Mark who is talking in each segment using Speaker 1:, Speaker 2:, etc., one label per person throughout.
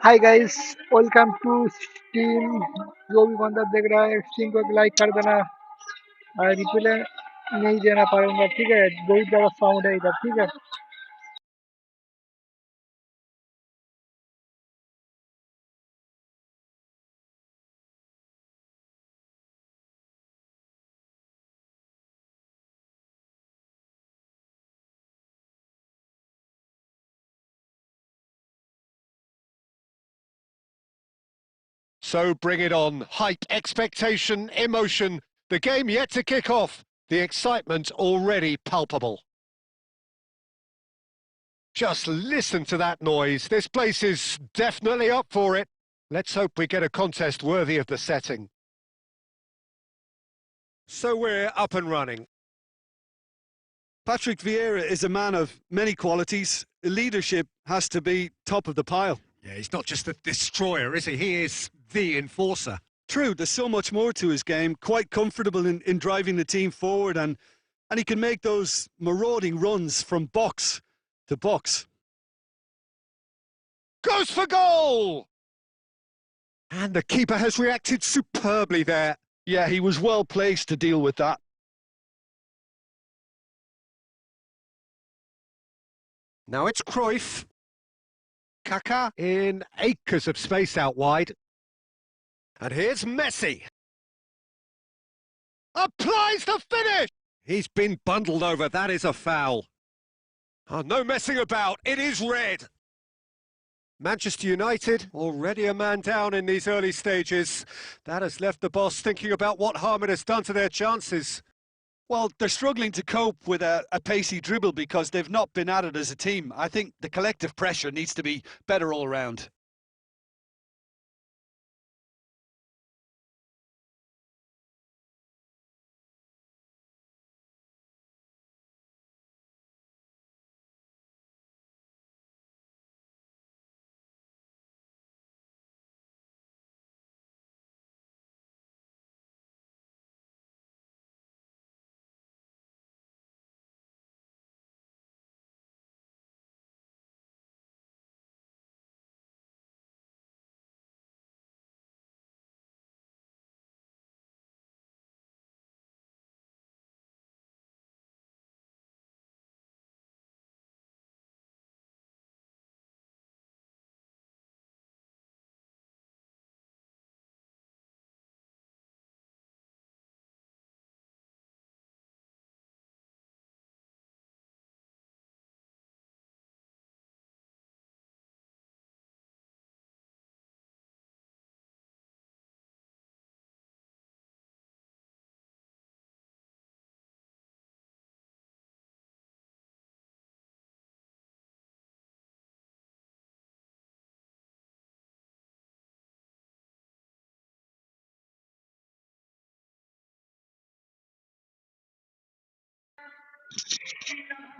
Speaker 1: Hi guys, welcome to Steam. जो भी बंदा देख रहा है स्टीम को लाइक कर देना। रिप्लाई नहीं देना पाऊंगा, ठीक है? बहुत ज़्यादा साउंड है इधर, ठीक है?
Speaker 2: So bring it on. Hype, expectation, emotion. The game yet to kick off. The excitement already palpable. Just listen to that noise. This place is definitely up for it. Let's hope we get a contest worthy of the setting. So we're up and running.
Speaker 3: Patrick Vieira is a man of many qualities. Leadership has to be top of the pile.
Speaker 2: Yeah, he's not just the destroyer, is he? He is the enforcer.
Speaker 3: True, there's so much more to his game. Quite comfortable in driving the team forward, and he can make those marauding runs from box to box.
Speaker 2: Goes for goal! And the keeper has reacted superbly there.
Speaker 3: Yeah, he was well placed to deal with that.
Speaker 2: Now it's Cruyff. Kaká in acres of space out wide. And here's Messi. Applies the finish! He's been bundled over, that is a foul. Oh, no messing about, it is red. Manchester United, already a man down in these early stages. That has left the boss thinking about what harm it has done to their chances.
Speaker 3: Well, they're struggling to cope with a pacey dribble because they've not been at it as a team. I think the collective pressure needs to be better all around.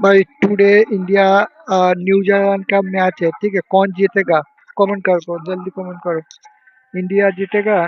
Speaker 1: भाई today India New Zealand का match है, ठीक है? कौन जीतेगा? Comment करो, जल्दी comment करो। इंडिया जीतेगा?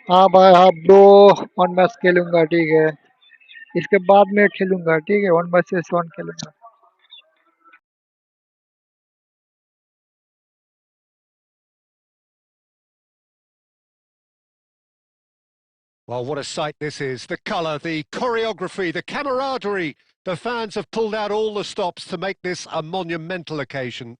Speaker 1: हाँ भाई, हाँ ब्रो। वन मैच खेलूंगा, ठीक है? इसके बाद मैं खेलूंगा, ठीक है? वन मैच वन खेलूंगा।
Speaker 2: Well, what a sight this is. The colour, the choreography, the camaraderie. The fans have pulled out all the stops to make this a monumental occasion.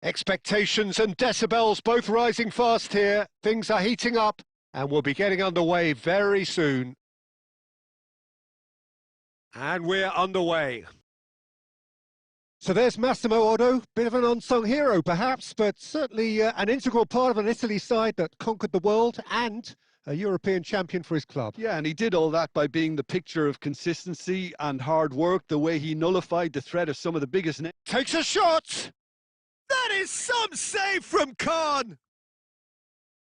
Speaker 2: Expectations and decibels both rising fast here. Things are heating up and we'll be getting underway very soon. And we're underway. So there's Massimo Otto, bit of an unsung hero perhaps, but certainly an integral part of an Italy side that conquered the world and a European champion for his club.
Speaker 3: Yeah, and he did all that by being the picture of consistency and hard work, the way he nullified the threat of some of the biggest names.
Speaker 2: Takes a shot! That is some save from Khan!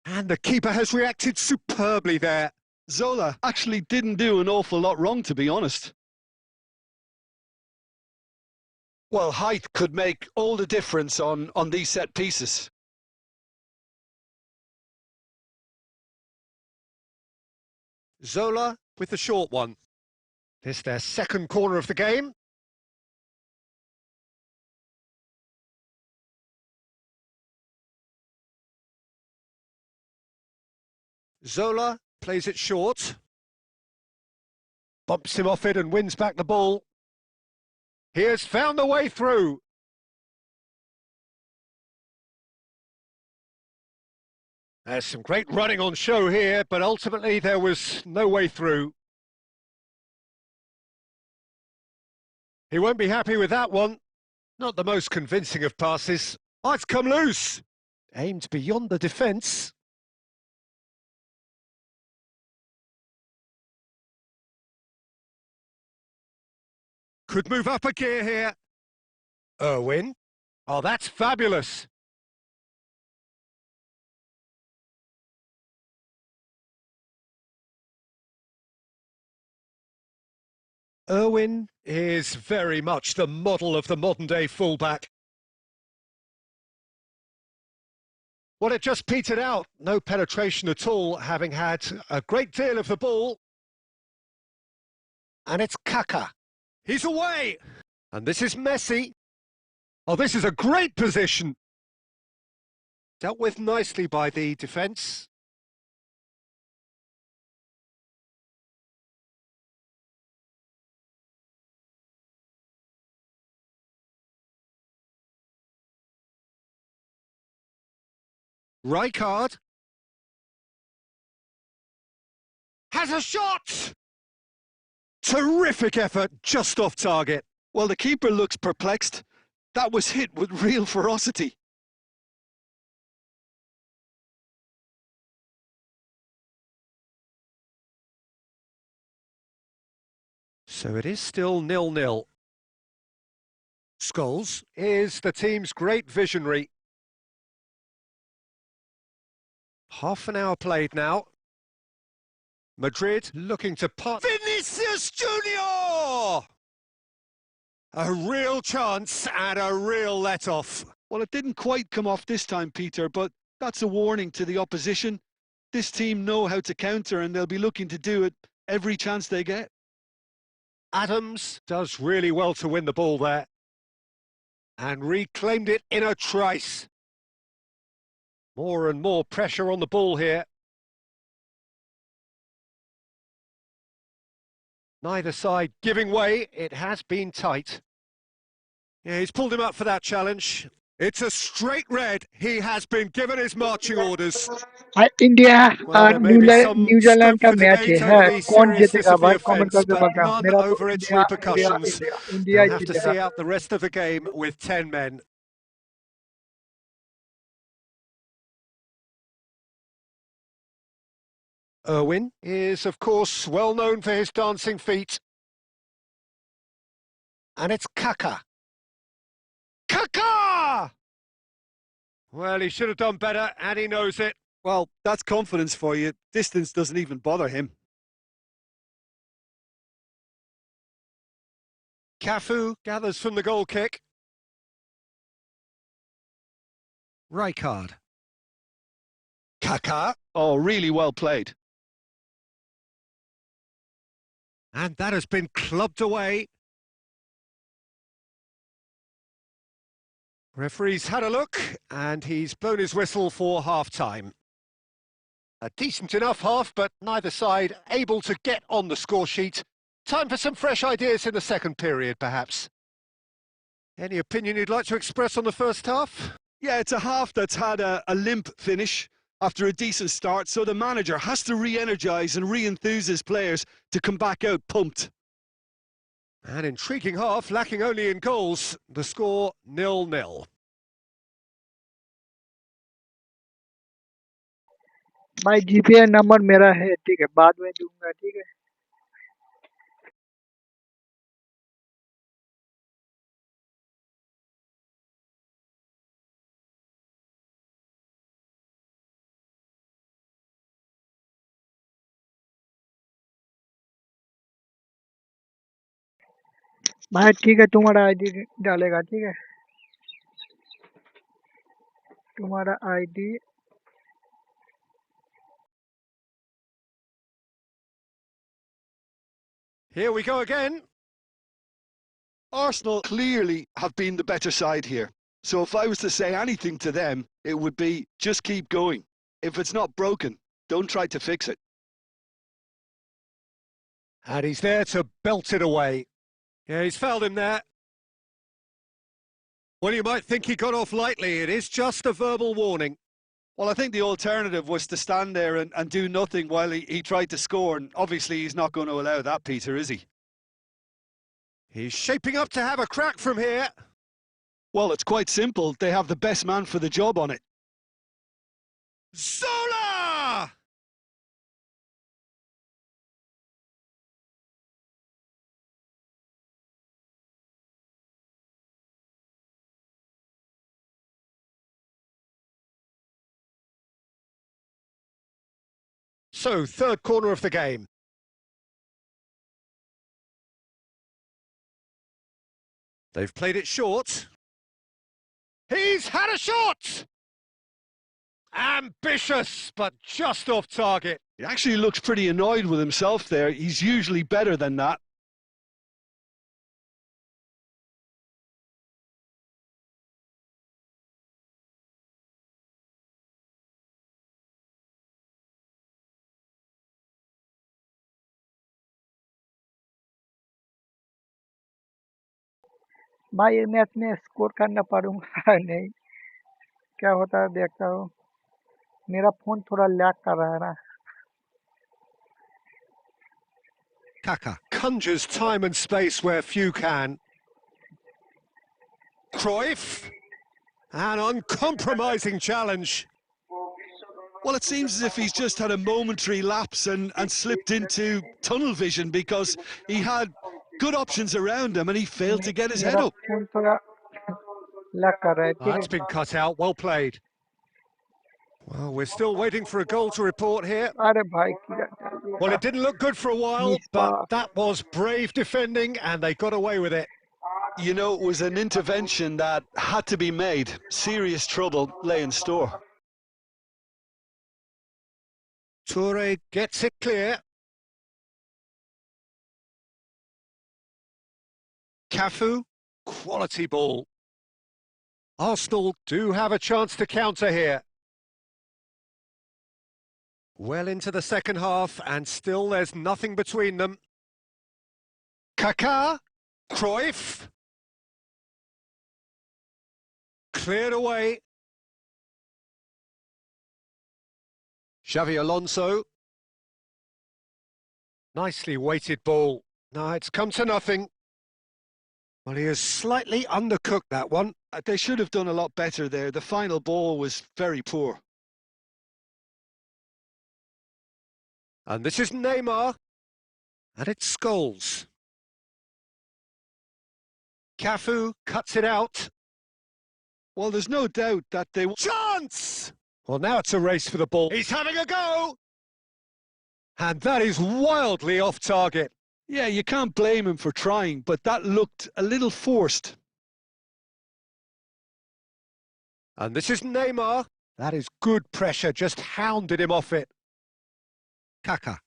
Speaker 2: And the keeper has reacted superbly there.
Speaker 3: Zola actually didn't do an awful lot wrong, to be honest. Well, height could make all the difference on these set pieces.
Speaker 2: Zola with the short one. This their second corner of the game. Zola plays it short. Bumps him off it and wins back the ball. He has found the way through. There's some great running on show here, but ultimately there was no way through. He won't be happy with that one. Not the most convincing of passes. Oh, it's come loose. Aimed beyond the defence. Could move up a gear here. Irwin. Oh, that's fabulous. Irwin is very much the model of the modern-day fullback. Well, it just petered out. No penetration at all, having had a great deal of the ball. And it's Kaka. He's away! And this is Messi. Oh, this is a great position. Dealt with nicely by the defence. Rijkaard has a shot! Terrific effort, just off target.
Speaker 3: Well, the keeper looks perplexed. That was hit with real ferocity.
Speaker 2: So it is still 0-0. Scholes is the team's great visionary. Half an hour played now. Madrid looking to pass. Vinicius Junior! A real chance and a real let-off.
Speaker 3: Well, it didn't quite come off this time, Peter, but that's a warning to the opposition. This team know how to counter and they'll be looking to do it every chance they get.
Speaker 2: Adams does really well to win the ball there. And reclaimed it in a trice. More and more pressure on the ball here. Neither side giving way. It has been tight. Yeah, he's pulled him up for that challenge. It's a straight red. He has been given his marching orders.
Speaker 1: India
Speaker 2: Well,
Speaker 1: और
Speaker 2: there may be some
Speaker 1: New Zealand
Speaker 2: scope
Speaker 1: का
Speaker 2: for
Speaker 1: match
Speaker 2: debate
Speaker 1: है
Speaker 2: over the
Speaker 1: कौन
Speaker 2: seriousness
Speaker 1: जीतेगा
Speaker 2: of the
Speaker 1: भाई comment
Speaker 2: offence,
Speaker 1: करके
Speaker 2: but
Speaker 1: बताओ
Speaker 2: none
Speaker 1: मेरा तो
Speaker 2: over its
Speaker 1: India India
Speaker 2: repercussions.
Speaker 1: India India
Speaker 2: They'll
Speaker 1: he
Speaker 2: have to
Speaker 1: जीतेगा
Speaker 2: see out the rest of the game with 10 men. Irwin is, of course, well known for his dancing feet. And it's Kaka. Kaka! Well, he should have done better, and he knows it.
Speaker 3: Well, that's confidence for you. Distance doesn't even bother him.
Speaker 2: Cafu gathers from the goal kick. Rijkaard. Kaka.
Speaker 3: Oh, really well played.
Speaker 2: And that has been clubbed away. Referee's had a look, and he's blown his whistle for half-time. A decent enough half, but neither side able to get on the score sheet. Time for some fresh ideas in the second period, perhaps. Any opinion you'd like to express on the first half?
Speaker 3: Yeah, it's a half that's had a limp finish after a decent start, so the manager has to re-energise and re-enthuse his players to come back out pumped.
Speaker 2: An intriguing half, lacking only in goals. The score 0-0.
Speaker 1: भाई GPA number मेरा है, ठीक है, बाद में दूंगा, ठीक है। भाई ठीक है, तुम्हारा आईडी डालेगा, ठीक है, तुम्हारा ID.
Speaker 2: Here we go again.
Speaker 3: Arsenal clearly have been the better side here. So if I was to say anything to them, it would be just keep going. If it's not broken, don't try to fix it.
Speaker 2: And he's there to belt it away. Yeah, he's fouled him there. Well, you might think he got off lightly. It is just a verbal warning.
Speaker 3: Well, I think the alternative was to stand there and do nothing while he tried to score. And obviously he's not going to allow that, Peter, is he?
Speaker 2: He's shaping up to have a crack from here.
Speaker 3: Well, it's quite simple. They have the best man for the job on it.
Speaker 2: Zola! So, third corner of the game. They've played it short. He's had a shot! Ambitious, but just off target.
Speaker 3: He actually looks pretty annoyed with himself there. He's usually better than that.
Speaker 1: भाई ये match में score करना पड़ूंगा नहीं, क्या होता है देखता हूँ। मेरा फोन थोड़ा लैग कर रहा है ना।
Speaker 2: Kaka conjures time and space where few can. Cruyff. An uncompromising challenge.
Speaker 3: Well, it seems as if he's just had a momentary lapse and slipped into tunnel vision because he had good options around him and he failed to get his head
Speaker 1: मेरा
Speaker 3: up.
Speaker 1: Phone थोड़ा lag कर रहा है, ठीक
Speaker 2: That's
Speaker 1: है।
Speaker 2: been cut out, well played. Well, we're still waiting for a goal to report here.
Speaker 1: अरे भाई किधर चल दिया?
Speaker 2: Well, it didn't look good for a while,
Speaker 1: Miss
Speaker 2: but
Speaker 1: pass.
Speaker 2: that was brave defending and they got away with it.
Speaker 3: You know, it was an intervention that had to be made. Serious trouble lay in store.
Speaker 2: Toure gets it clear. Cafu, quality ball. Arsenal do have a chance to counter here. Well into the second half, and still there's nothing between them. Kaká, Cruyff. Cleared away. Xavi Alonso. Nicely weighted ball. No, it's come to nothing. Well, he has slightly undercooked that one.
Speaker 3: They should have done a lot better there. The final ball was very poor.
Speaker 2: And this is Neymar. And it's Scholes. Cafu cuts it out.
Speaker 3: Well, there's no doubt that they...
Speaker 2: Chance! Well, now it's a race for the ball. He's having a go! And that is wildly off target.
Speaker 3: Yeah, you can't blame him for trying, but that looked a little forced.
Speaker 2: And this is Neymar. That is good pressure, just hounded him off it. Kaka.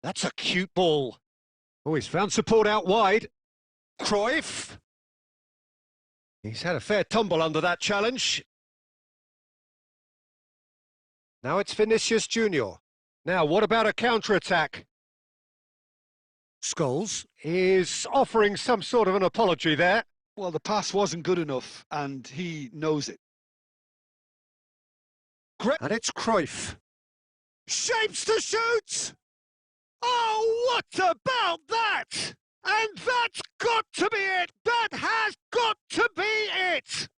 Speaker 2: That's a cute ball. Oh, he's found support out wide. Cruyff. He's had a fair tumble under that challenge. Now it's Vinicius Junior. Now, what about a counter-attack? Scholes is offering some sort of an apology there.
Speaker 3: Well, the pass wasn't good enough, and he knows it.
Speaker 2: And it's Cruyff. Shapes to shoot! Oh, what about that? And that's got to be it! That has got to be it!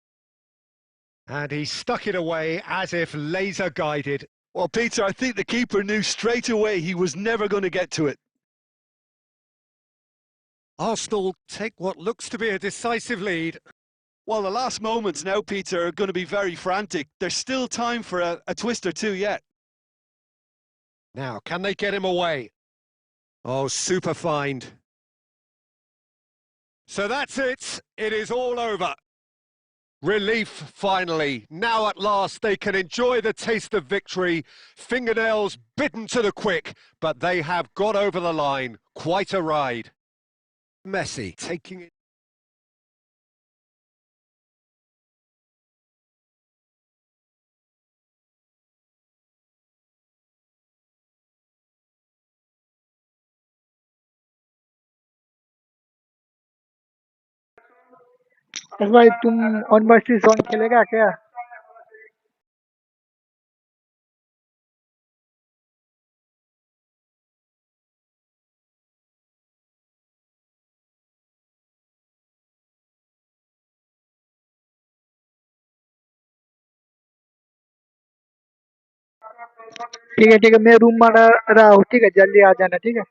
Speaker 2: And he stuck it away as if laser guided.
Speaker 3: Well, Peter, I think the keeper knew straight away he was never going to get to it.
Speaker 2: Arsenal take what looks to be a decisive lead.
Speaker 3: Well, the last moments now, Peter, are going to be very frantic. There's still time for a twist or two yet.
Speaker 2: Now, can they get him away? Oh, super find. So that's it. It is all over. Relief, finally. Now at last they can enjoy the taste of victory. Fingernails bitten to the quick, but they have got over the line. Quite a ride. Messi taking it.
Speaker 1: बस भाई तुम 1 vs 1 खेलेगा क्या? ठीक है मैं room बना रहा हूँ, ठीक है जल्दी आ जाना, ठीक है.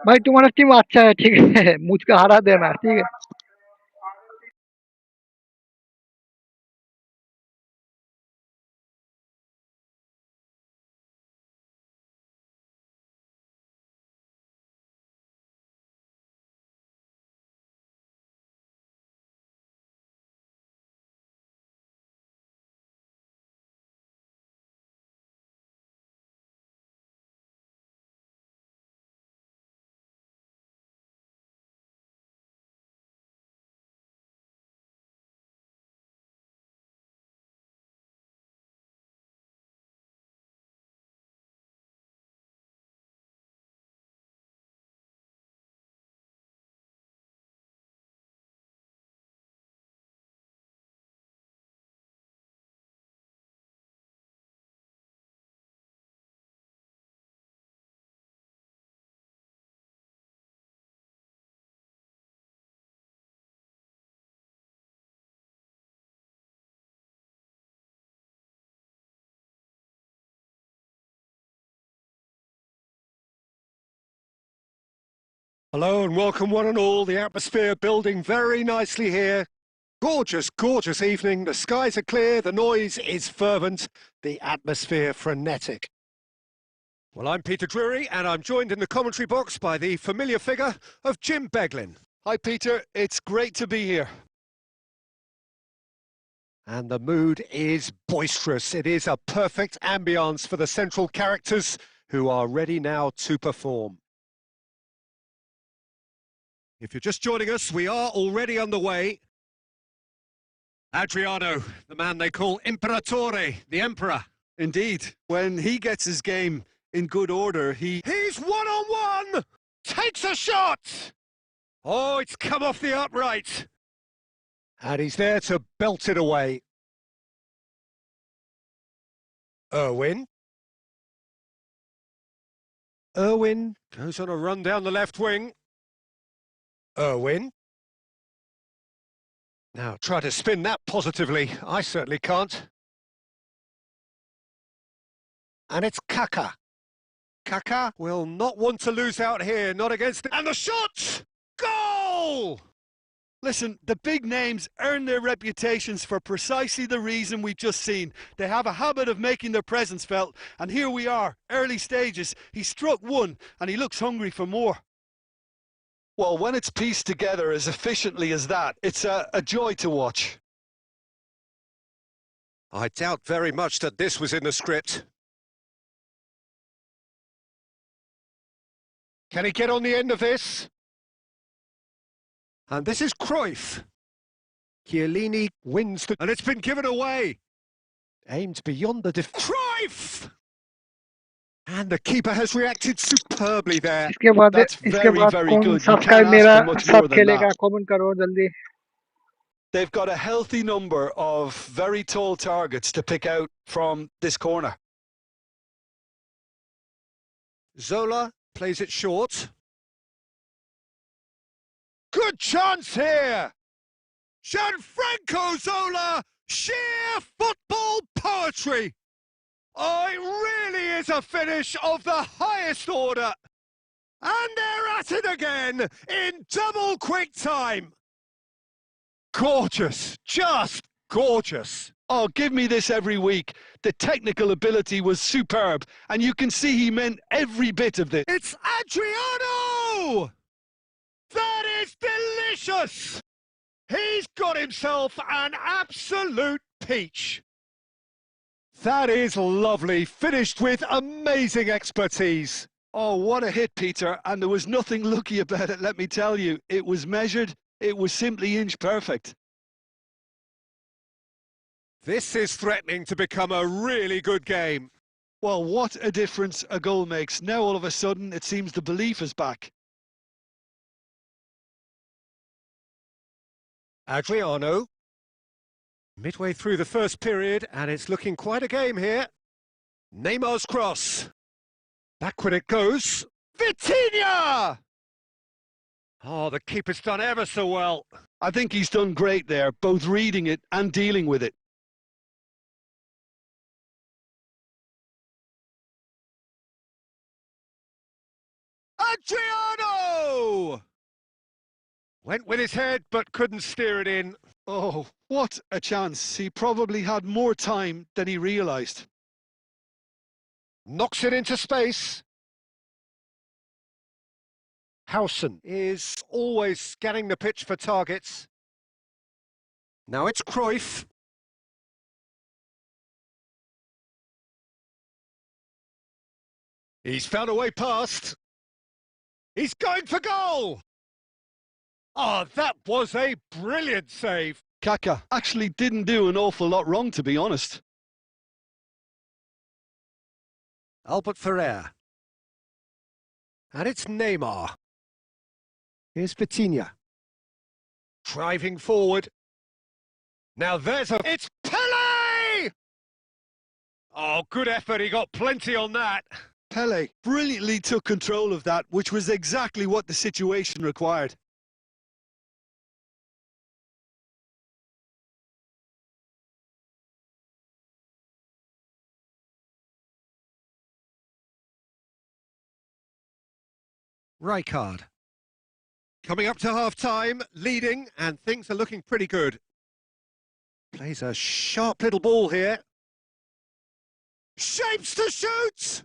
Speaker 1: भाई तुम्हारा टीम अच्छा है, ठीक है मुझको हरा देना, ठीक है.
Speaker 2: Hello and welcome one and all. The atmosphere building very nicely here. Gorgeous, gorgeous evening. The skies are clear, the noise is fervent, the atmosphere frenetic. Well, I'm Peter Drury and I'm joined in the commentary box by the familiar figure of Jim Beglin.
Speaker 3: Hi, Peter. It's great to be here.
Speaker 2: And the mood is boisterous. It is a perfect ambience for the central characters who are ready now to perform. If you're just joining us, we are already underway. Adriano, the man they call Imperatore, the Emperor.
Speaker 3: Indeed. When he gets his game in good order,
Speaker 2: He's one-on-one! Takes a shot! Oh, it's come off the upright. And he's there to belt it away. Irwin. Irwin goes on a run down the left wing. Irwin. Now, try to spin that positively. I certainly can't. And it's Kaka. Kaka will not want to lose out here, not against... And the shot! Goal!
Speaker 3: Listen, the big names earn their reputations for precisely the reason we've just seen. They have a habit of making their presence felt, and here we are, early stages. He struck one, and he looks hungry for more. Well, when it's pieced together as efficiently as that, it's a joy to watch.
Speaker 2: I doubt very much that this was in the script. Can he get on the end of this? And this is Cruyff. Chiellini wins the... And it's been given away. Aimed beyond the Cruyff! And the keeper has reacted superbly there.
Speaker 3: That's very, very good. You can't ask for much more than that.
Speaker 1: Comment करो जल्दी.
Speaker 3: They've got a healthy number of very tall targets to pick out from this corner.
Speaker 2: Zola plays it short. Good chance here! Gianfranco Zola! Sheer football poetry! Oh, it really is a finish of the highest order. And they're at it again in double quick time. Gorgeous, just gorgeous.
Speaker 3: Oh, give me this every week. The technical ability was superb, and you can see he meant every bit of this.
Speaker 2: It's Adriano! That is delicious! He's got himself an absolute peach. That is lovely, finished with amazing expertise.
Speaker 3: Oh, what a hit, Peter, and there was nothing lucky about it, let me tell you. It was measured, it was simply inch perfect.
Speaker 2: This is threatening to become a really good game.
Speaker 3: Well, what a difference a goal makes. Now all of a sudden it seems the belief is back.
Speaker 2: Adriano. Midway through the first period, and it's looking quite a game here. Neymar's cross. Backward it goes. Vitinha! Oh, the keeper's done ever so well.
Speaker 3: I think he's done great there, both reading it and dealing with it.
Speaker 2: Adriano! Went with his head, but couldn't steer it in.
Speaker 3: Oh, what a chance. He probably had more time than he realised.
Speaker 2: Knocks it into space. Howson is always scanning the pitch for targets. Now it's Cruyff. He's found a way past. He's going for goal! Oh, that was a brilliant save.
Speaker 3: Kaka actually didn't do an awful lot wrong, to be honest.
Speaker 2: Albert Ferrer. And it's Neymar. Here's Vitinha. Driving forward. Now there's a... It's Pele! Oh, good effort. He got plenty on that.
Speaker 3: Pele brilliantly took control of that, which was exactly what the situation required.
Speaker 2: Rijkaard. Coming up to half-time, leading, and things are looking pretty good. Plays a sharp little ball here. Shapes to shoot!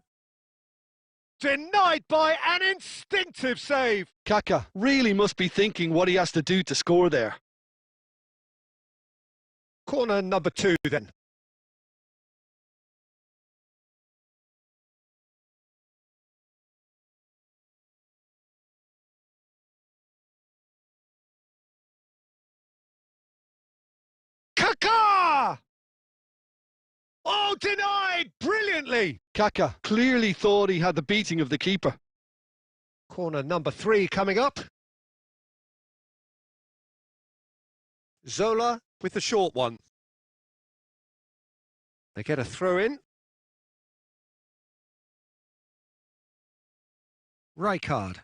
Speaker 2: Denied by an instinctive save.
Speaker 3: Kaka really must be thinking what he has to do to score there.
Speaker 2: Corner number 2 then. Kaka! Oh, denied brilliantly.
Speaker 3: Kaka clearly thought he had the beating of the keeper.
Speaker 2: Corner number 3 coming up. Zola with the short one. They get a throw in. Rijkaard.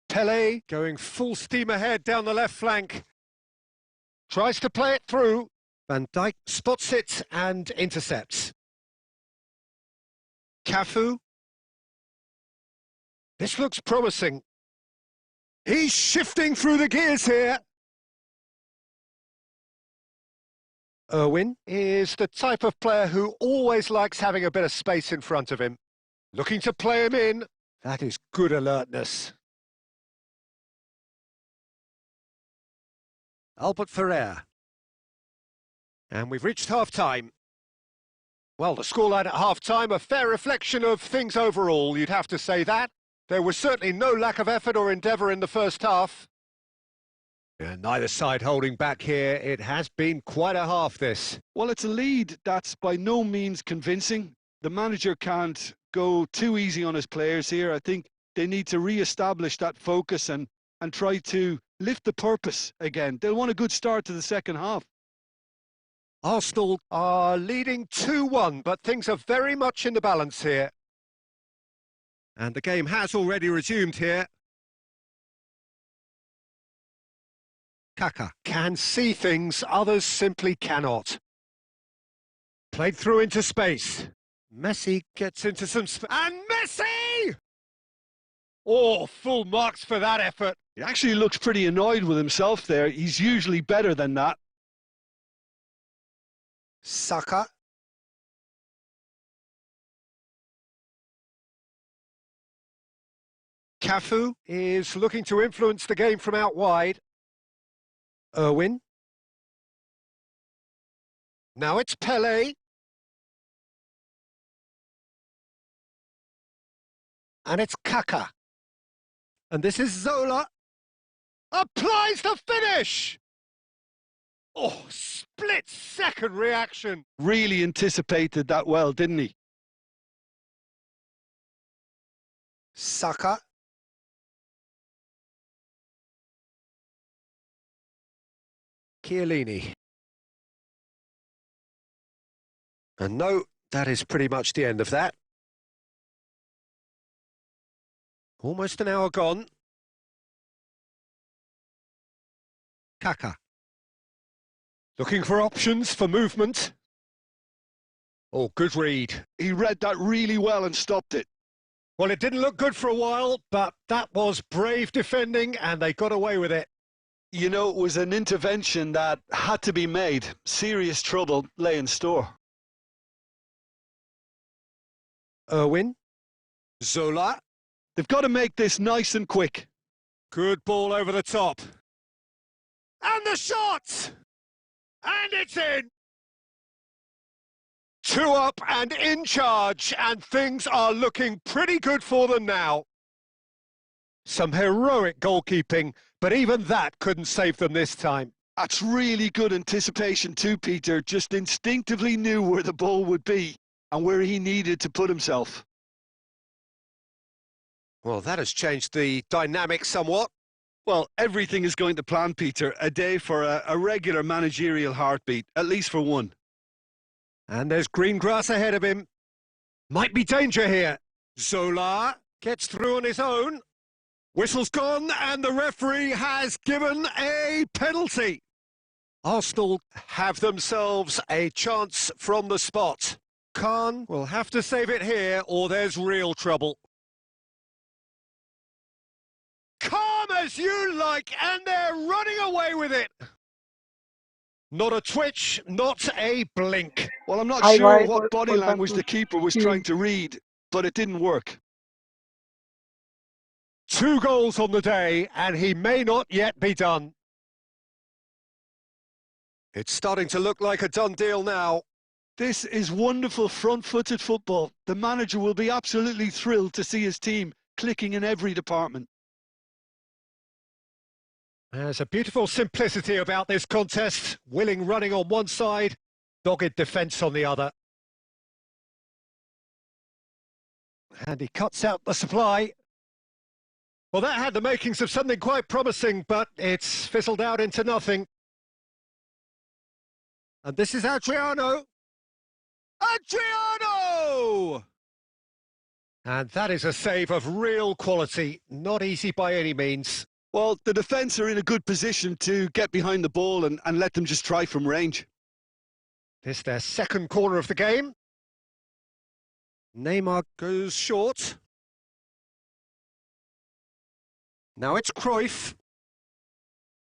Speaker 2: Pele going full steam ahead down the left flank. Tries to play it through. Van Dijk spots it and intercepts. Cafu. This looks promising. He's shifting through the gears here. Irwin is the type of player who always likes having a bit of space in front of him. Looking to play him in. That is good alertness. Albert Ferrer. And we've reached half-time. Well, the scoreline at half-time, a fair reflection of things overall, you'd have to say that. There was certainly no lack of effort or endeavour in the first half. And neither side holding back here. It has been quite a half, this.
Speaker 3: Well, it's a lead that's by no means convincing. The manager can't go too easy on his players here. I think they need to re-establish that focus and try to lift the purpose again. They'll want a good start to the second half.
Speaker 2: Arsenal are leading 2-1, but things are very much in the balance here. And the game has already resumed here. Kaka can see things others simply cannot. Played through into space. Messi gets into some and Messi! Oh, full marks for that effort.
Speaker 3: He actually looks pretty annoyed with himself there. He's usually better than that.
Speaker 2: Saka. Cafu is looking to influence the game from out wide. Irwin. Now it's Pele. And it's Kaka. And this is Zola. Applies the finish! Oh, split-second reaction.
Speaker 3: Really anticipated that well, didn't he?
Speaker 2: Saka. Chiellini. And no, that is pretty much the end of that. Almost an hour gone. Kaka. Looking for options for movement. Oh, good read.
Speaker 3: He read that really well and stopped it.
Speaker 2: Well, it didn't look good for a while, but that was brave defending and they got away with it.
Speaker 3: You know, it was an intervention that had to be made. Serious trouble lay in store.
Speaker 2: Irwin. Zola.
Speaker 3: They've got to make this nice and quick.
Speaker 2: Good ball over the top. And the shot! And it's in! 2 up and in charge, and things are looking pretty good for them now. Some heroic goalkeeping, but even that couldn't save them this time.
Speaker 3: That's really good anticipation too, Peter. Just instinctively knew where the ball would be and where he needed to put himself.
Speaker 2: Well, that has changed the dynamic somewhat.
Speaker 3: Well, everything is going to plan, Peter. A day for a regular managerial heartbeat, at least for one.
Speaker 2: And there's green grass ahead of him. Might be danger here. Zola gets through on his own. Whistle's gone and the referee has given a penalty. Arsenal have themselves a chance from the spot. Khan will have to save it here or there's real trouble. Khan! as you like, and they're running away with it. Not a twitch, not a blink.
Speaker 3: Well, I'm not
Speaker 1: Hi
Speaker 3: sure
Speaker 1: guys,
Speaker 3: what body
Speaker 1: welcome
Speaker 3: language
Speaker 1: to
Speaker 3: the keeper was
Speaker 1: Team.
Speaker 3: trying to read, but it didn't work.
Speaker 2: 2 goals on the day, and he may not yet be done. It's starting to look like a done deal now.
Speaker 3: This is wonderful front-footed football. The manager will be absolutely thrilled to see his team clicking in every department.
Speaker 2: There's a beautiful simplicity about this contest. Willing running on one side, dogged defence on the other. And he cuts out the supply. Well, that had the makings of something quite promising, but it's fizzled out into nothing. And this is Adriano. Adriano! And that is a save of real quality. Not easy by any means.
Speaker 3: Well, the defence are in a good position to get behind the ball and let them just try from range.
Speaker 2: This their second corner of the game. Neymar goes short. Now it's Cruyff.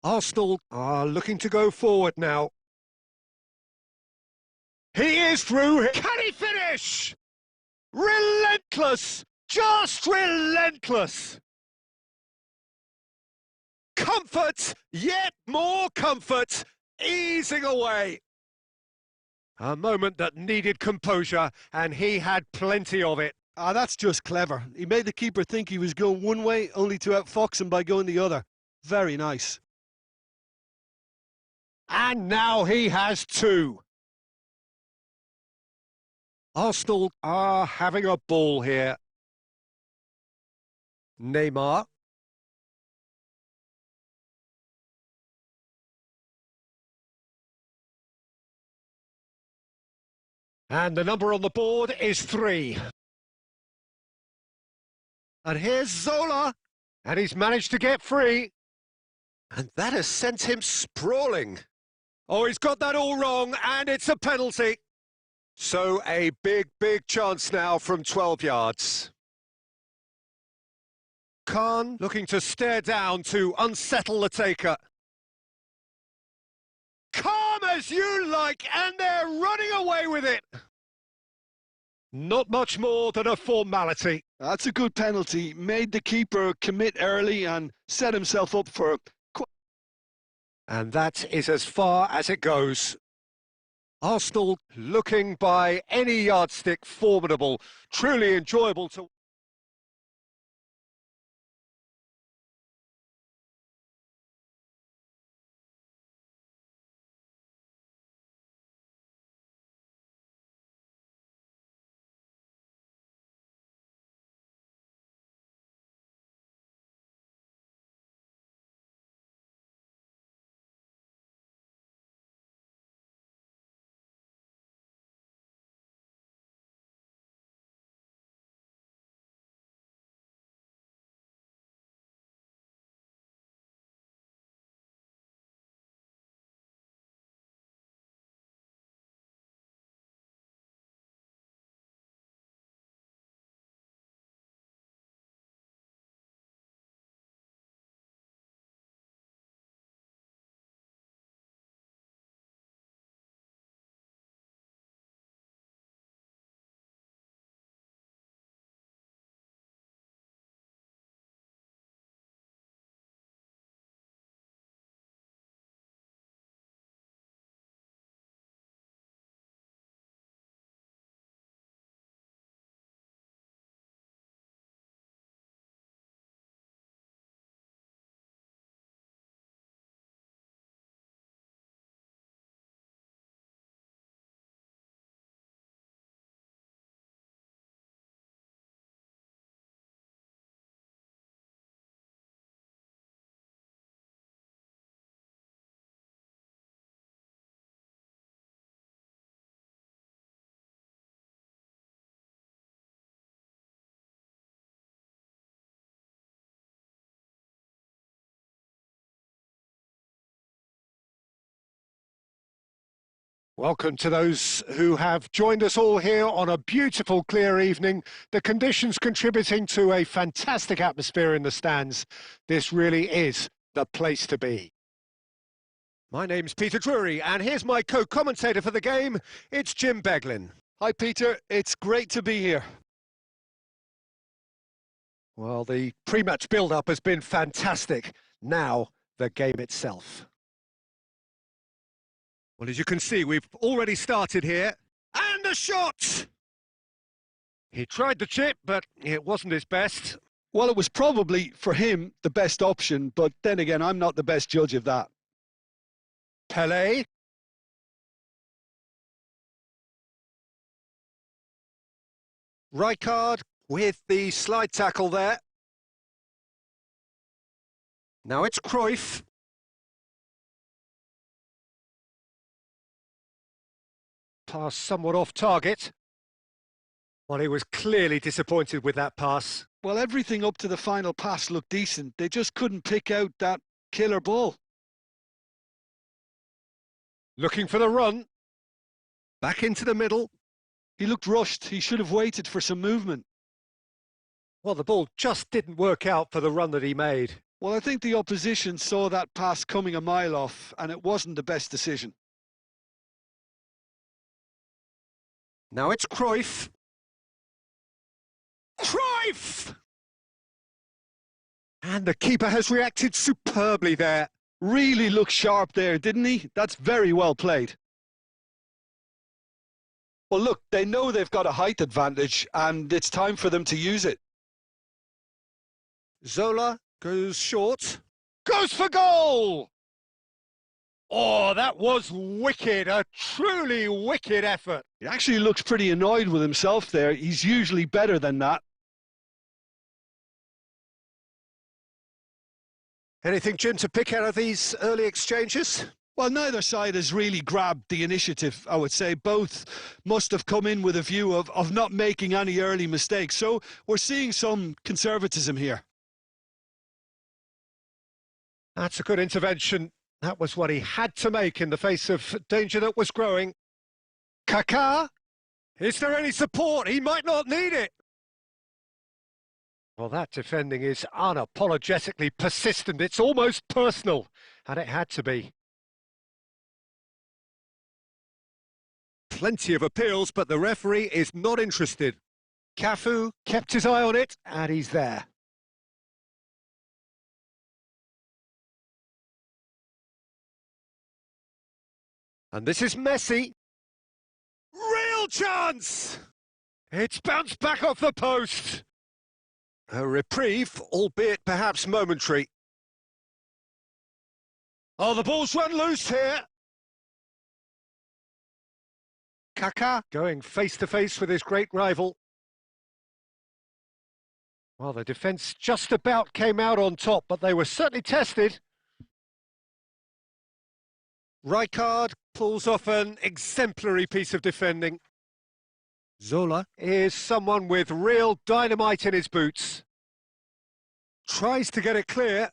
Speaker 2: Arsenal are looking to go forward now. He is through. Can he finish? Relentless! Just relentless! Comfort, yet more comfort, easing away. A moment that needed composure, and he had plenty of it.
Speaker 3: Ah, that's just clever. He made the keeper think he was going one way, only to outfox him by going the other. Very nice.
Speaker 2: And now he has 2. Arsenal are having a ball here. Neymar. And the number on the board is 3. And here's Zola. And he's managed to get free. And that has sent him sprawling. Oh, he's got that all wrong, and it's a penalty. So a big, big chance now from 12 yards. Khan looking to stare down to unsettle the taker. Calm as you like, and they're running away with it. Not much more than a formality.
Speaker 3: That's a good penalty. Made the keeper commit early and set himself up for...
Speaker 2: And that is as far as it goes. Arsenal looking by any yardstick formidable, truly enjoyable to... Welcome to those who have joined us all here on a beautiful, clear evening. The conditions contributing to a fantastic atmosphere in the stands. This really is the place to be. My name's Peter Drury, and here's my co-commentator for the game. It's Jim Beglin.
Speaker 3: Hi, Peter. It's great to be here.
Speaker 2: Well, the pre-match build-up has been fantastic. Now, the game itself. Well, as you can see, we've already started here. And the shot! He tried the chip, but it wasn't his best.
Speaker 3: Well, it was probably, for him, the best option, but then again, I'm not the best judge of that.
Speaker 2: Pelé. Rijkaard with the slide tackle there. Now it's Cruyff. Pass somewhat off target. Well, he was clearly disappointed with that pass.
Speaker 3: Well, everything up to the final pass looked decent. They just couldn't pick out that killer ball.
Speaker 2: Looking for the run. Back into the middle.
Speaker 3: He looked rushed. He should have waited for some movement.
Speaker 2: Well, the ball just didn't work out for the run that he made.
Speaker 3: Well, I think the opposition saw that pass coming a mile off, and it wasn't the best decision.
Speaker 2: Now it's Cruyff. Cruyff! And the keeper has reacted superbly there.
Speaker 3: Really looked sharp there, didn't he? That's very well played. Well, look, they know they've got a height advantage, and it's time for them to use it.
Speaker 2: Zola goes short. Goes for goal! Oh, that was wicked. A truly wicked effort.
Speaker 3: He actually looks pretty annoyed with himself there. He's usually better than that.
Speaker 2: Anything, Jim, to pick out of these early exchanges?
Speaker 3: Well, neither side has really grabbed the initiative, I would say. Both must have come in with a view of not making any early mistakes. So we're seeing some conservatism here.
Speaker 2: That's a good intervention. That was what he had to make in the face of danger that was growing. Kaká? Is there any support? He might not need it. Well, that defending is unapologetically persistent. It's almost personal, and it had to be. Plenty of appeals, but the referee is not interested. Cafu kept his eye on it, and he's there. And this is Messi. Real chance! It's bounced back off the post. A reprieve, albeit perhaps momentary. Oh, the ball's run loose here. Kaká going face-to-face with his great rival. Well, the defence just about came out on top, but they were certainly tested. Rijkaard pulls off an exemplary piece of defending. Zola is someone with real dynamite in his boots. Tries to get it clear.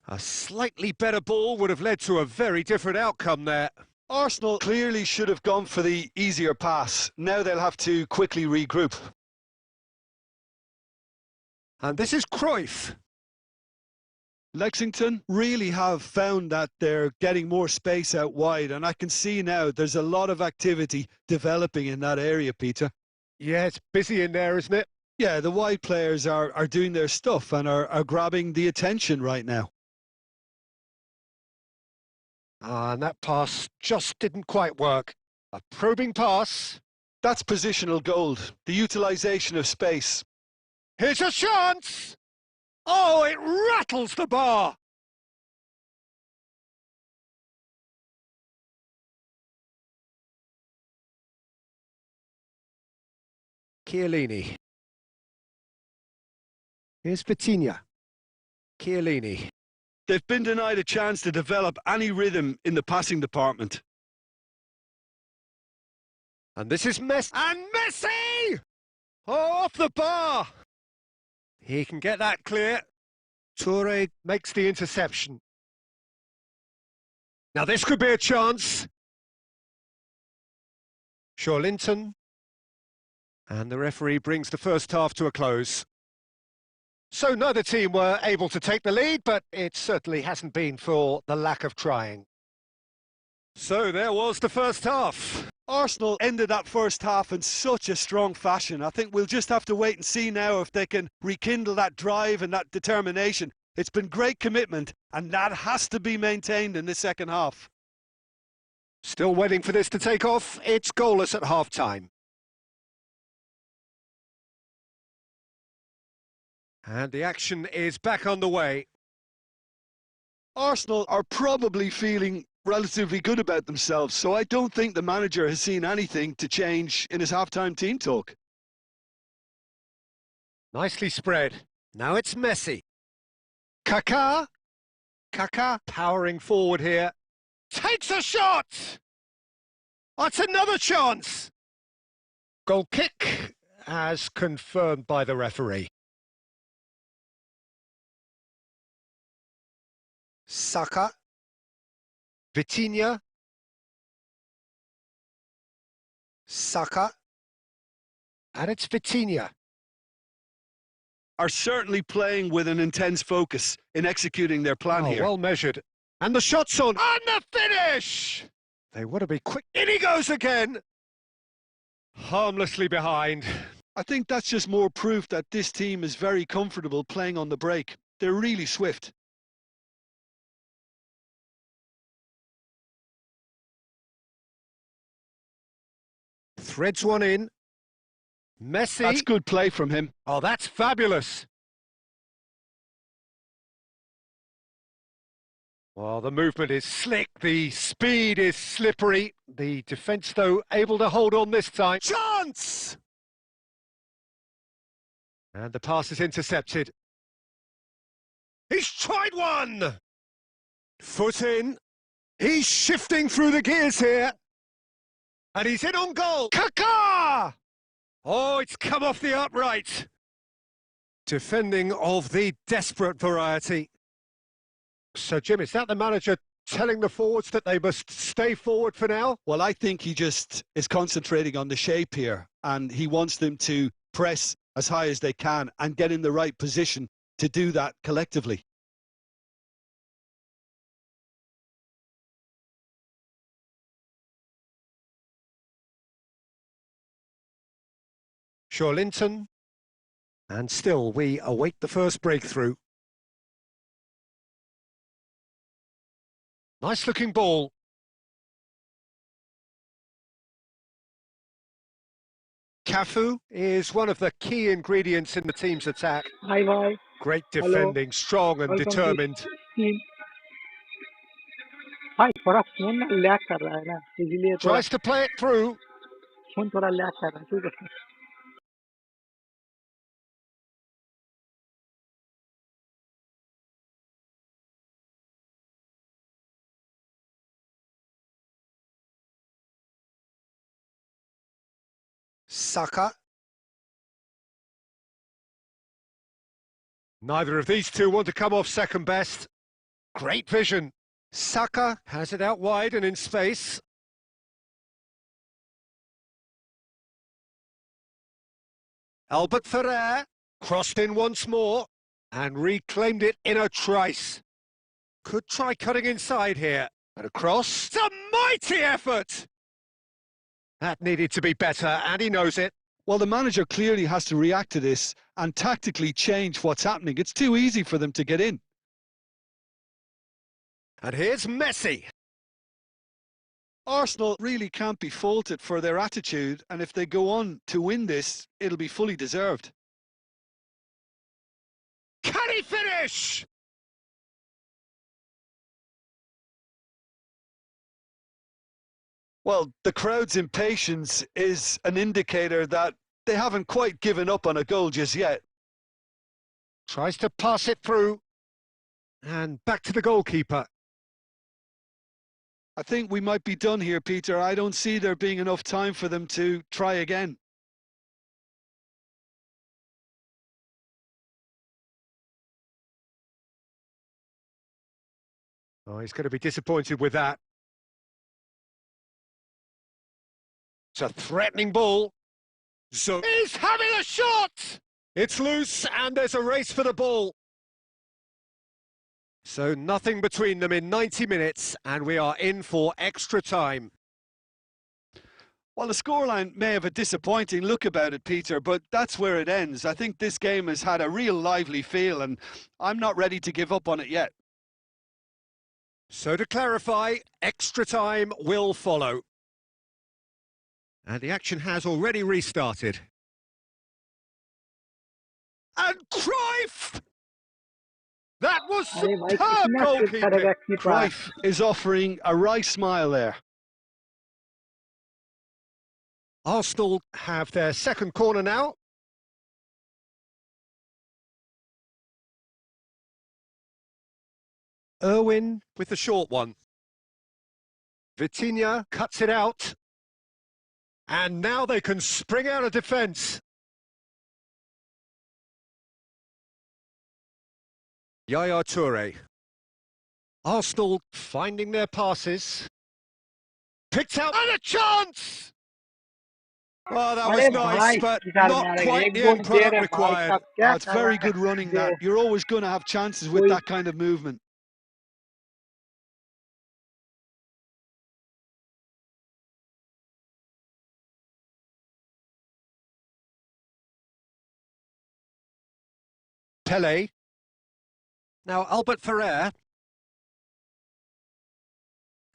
Speaker 2: A slightly better ball would have led to a very different outcome there.
Speaker 3: Arsenal clearly should have gone for the easier pass. Now they'll have to quickly regroup.
Speaker 2: And this is Cruyff.
Speaker 3: Lexington really have found that they're getting more space out wide, and I can see now there's a lot of activity developing in that area, Peter.
Speaker 2: Yeah, it's busy in there, isn't it?
Speaker 3: Yeah, the wide players are doing their stuff and are grabbing the attention right now.
Speaker 2: And that pass just didn't quite work. A probing pass.
Speaker 3: That's positional gold, the utilisation of space.
Speaker 2: Here's a chance! Oh, it rattles the bar! Chiellini. Here's Vitinha. Chiellini.
Speaker 3: They've been denied a chance to develop any rhythm in the passing department.
Speaker 2: And this is Messi. And Messi! Oh, off the bar! He can get that clear. Toure makes the interception. Now this could be a chance. Linton. And the referee brings the first half to a close. So neither team were able to take the lead, but it certainly hasn't been for the lack of trying. So there was the first half.
Speaker 3: Arsenal ended that first half in such a strong fashion. I think we'll just have to wait and see now if they can rekindle that drive and that determination. It's been great commitment, and that has to be maintained in the second half.
Speaker 2: Still waiting for this to take off. It's goalless at half-time. And the action is back on the way.
Speaker 3: Arsenal are probably feeling relatively good about themselves, so I don't think the manager has seen anything to change in his half-time team talk.
Speaker 2: Nicely spread. Now it's Messi. Kaká powering forward here. Takes a shot! That's another chance! Goal kick, as confirmed by the referee. Saka. Vitinha. Saka. And it's Vitinha.
Speaker 3: Are certainly playing with an intense focus in executing their plan here.
Speaker 2: Well measured. And the shot's on. And the finish! They want to be quick. In he goes again! Harmlessly behind.
Speaker 3: I think that's just more proof that this team is very comfortable playing on the break. They're really swift.
Speaker 2: Threads one in. Messi.
Speaker 3: That's good play from him.
Speaker 2: Oh, that's fabulous. Well, the movement is slick, the speed is slippery. The defence, though, able to hold on this time. Chance! And the pass is intercepted. He's tried one! Foot in. He's shifting through the gears here. And he's in on goal. Kaká! Oh, it's come off the upright. Defending of the desperate variety. So, Jim, is that the manager telling the forwards that they must stay forward for now?
Speaker 3: Well, I think he just is concentrating on the shape here, and he wants them to press as high as they can and get in the right position to do that collectively.
Speaker 2: Linton. And still, we await the first breakthrough. Nice looking ball. Cafu is one of the key ingredients in the team's attack.
Speaker 1: Hi, bye.
Speaker 2: Great
Speaker 1: Hello.
Speaker 2: defending, strong and
Speaker 1: Welcome to
Speaker 2: determined.
Speaker 1: team. भाई थोड़ा phone ना lag कर रहा है ना, इसलिए थोड़ा
Speaker 2: Tries to play it through.
Speaker 1: Phone थोड़ा लैग कर रहा है, ठीक है।
Speaker 2: Saka. Neither of these two want to come off second best. Great vision. Saka has it out wide and in space. Albert Ferrer crossed in once more and reclaimed it in a trice. Could try cutting inside here. And across. It's a mighty effort! That needed to be better, and he knows it.
Speaker 3: Well, the manager clearly has to react to this and tactically change what's happening. It's too easy for them to get in.
Speaker 2: And here's Messi.
Speaker 3: Arsenal really can't be faulted for their attitude, and if they go on to win this, it'll be fully deserved.
Speaker 2: Can he finish?
Speaker 3: Well, the crowd's impatience is an indicator that they haven't quite given up on a goal just yet.
Speaker 2: Tries to pass it through. And back to the goalkeeper.
Speaker 3: I think we might be done here, Peter. I don't see there being enough time for them to try again.
Speaker 2: Oh, he's going to be disappointed with that. It's a threatening ball. So he's having a shot! It's loose and there's a race for the ball. So nothing between them in 90 minutes and we are in for extra time.
Speaker 3: Well, the scoreline may have a disappointing look about it, Peter, but that's where it ends. I think this game has had a real lively feel and I'm not ready to give up on it yet.
Speaker 2: So to clarify, extra time will follow. And the action has already restarted. And Cruyff! That was
Speaker 1: अरे भाई
Speaker 2: superb
Speaker 1: कितना fit
Speaker 2: goalkeeping.
Speaker 1: करेगा keeper
Speaker 3: Cruyff is offering a wry smile there.
Speaker 2: Arsenal have their second corner now. Irwin with the short one. Vitinha cuts it out. And now they can spring out of defence. Yaya Toure. Arsenal finding their passes. Picked out and a chance! Well, that was
Speaker 1: अरे
Speaker 2: nice,
Speaker 1: भाई
Speaker 2: but
Speaker 1: guitar
Speaker 2: not
Speaker 1: मारेगा
Speaker 2: quite
Speaker 1: एक
Speaker 2: the
Speaker 1: goal
Speaker 2: end
Speaker 1: they
Speaker 2: product
Speaker 1: रहे भाई
Speaker 2: required.
Speaker 1: साहब क्या
Speaker 3: It's
Speaker 1: कर रहा
Speaker 3: very
Speaker 1: है
Speaker 3: good running
Speaker 1: ये
Speaker 3: that. You're always going to have chances with
Speaker 1: कोई
Speaker 3: that kind of movement.
Speaker 2: Pele. Now Albert Ferrer.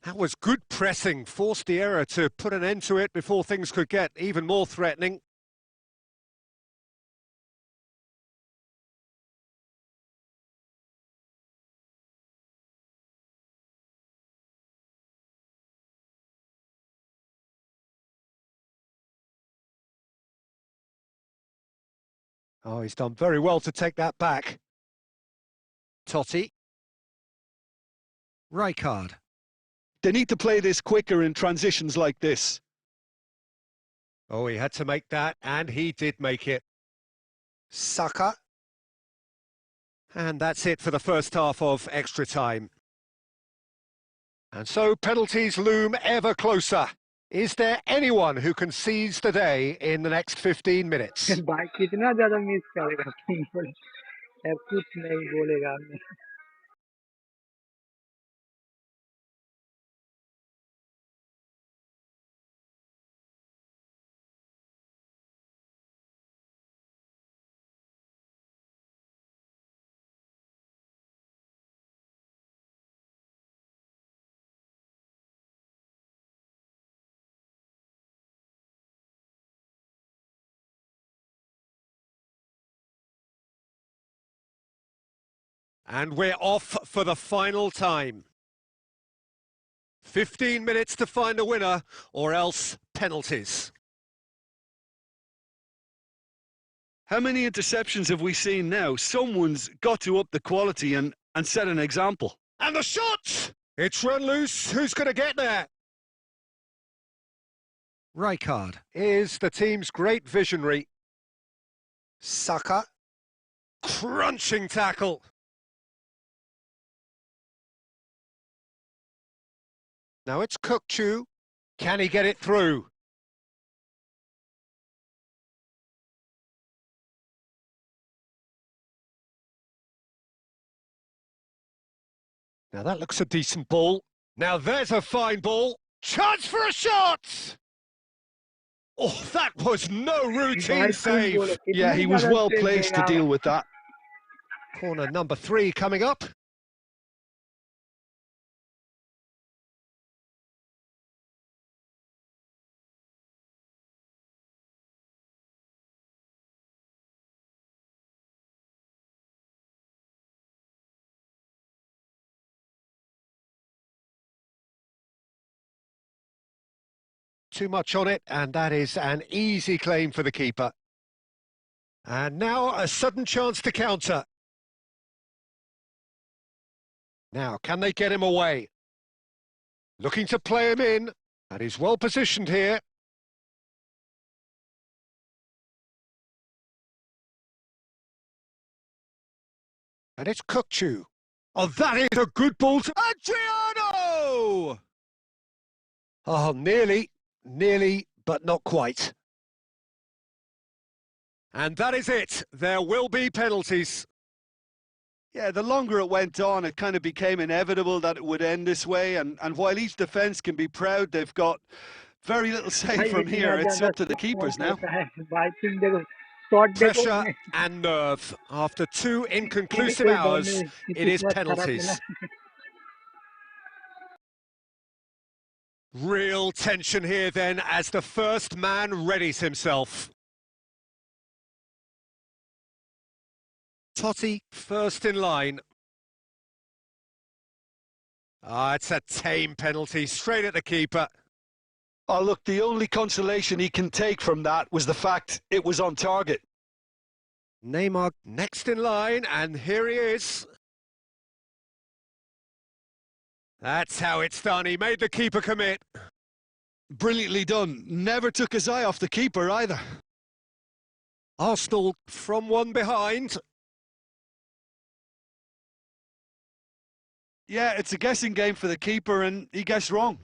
Speaker 2: That was good pressing, forced the error to put an end to it before things could get even more threatening. Oh, he's done very well to take that back. Totti. Rijkaard.
Speaker 3: They need to play this quicker in transitions like this.
Speaker 2: Oh, he had to make that, and he did make it. Saka. And that's it for the first half of extra time. And so penalties loom ever closer. Is there anyone who can seize the day in the next 15 minutes?
Speaker 1: भाई कितना ज्यादा miss करेगा अब कुछ नहीं बोलेगा मैं
Speaker 2: And we're off for the final time. 15 minutes to find a winner, or else penalties.
Speaker 3: How many interceptions have we seen now? Someone's got to up the quality and set an example.
Speaker 2: And the shot! It's run loose. Who's going to get there? Rijkaard is the team's great visionary. Saka. Crunching tackle. Now it's Kukçu. Can he get it through? Now that looks a decent ball. Now there's a fine ball. Chance for a shot! Oh, that was no routine
Speaker 1: भाई तुम बोलो
Speaker 2: save.
Speaker 3: Yeah,
Speaker 1: कितना
Speaker 3: he was
Speaker 1: ज्यादा
Speaker 3: well
Speaker 1: stress
Speaker 3: placed to
Speaker 1: देगा
Speaker 3: deal with that.
Speaker 2: Corner number 3 coming up. Too much on it, and that is an easy claim for the keeper. And now a sudden chance to counter. Now, can they get him away? Looking to play him in, and he's well positioned here. And it's Kukçu. Oh, that is a good ball to Adriano! Oh, nearly, but not quite. And that is it. There will be penalties.
Speaker 3: Yeah, the longer it went on, it kind of became inevitable that it would end this way. And while each defence can be proud, they've got very little say
Speaker 1: भाई
Speaker 3: from
Speaker 1: इतना
Speaker 3: here. It's
Speaker 1: ज्यादा
Speaker 3: up to the
Speaker 1: कौन
Speaker 3: keepers now.
Speaker 1: करता है भाई, तुम देखो shot देखो
Speaker 2: Pressure and nerve. After 2
Speaker 1: मैंने
Speaker 2: inconclusive
Speaker 1: कोई बॉल
Speaker 2: hours,
Speaker 1: में
Speaker 2: it is
Speaker 1: किस्मत खराब मिला.
Speaker 2: penalties. Real tension here then as the first man readies himself. Totti first in line. It's a tame penalty, straight at the keeper.
Speaker 3: Oh, look, the only consolation he can take from that was the fact it was on target.
Speaker 2: Neymar next in line, and here he is. That's how it's done. He made the keeper commit.
Speaker 3: Brilliantly done. Never took his eye off the keeper either.
Speaker 2: Arsenal from one behind.
Speaker 3: Yeah, it's a guessing game for the keeper, and he guessed wrong.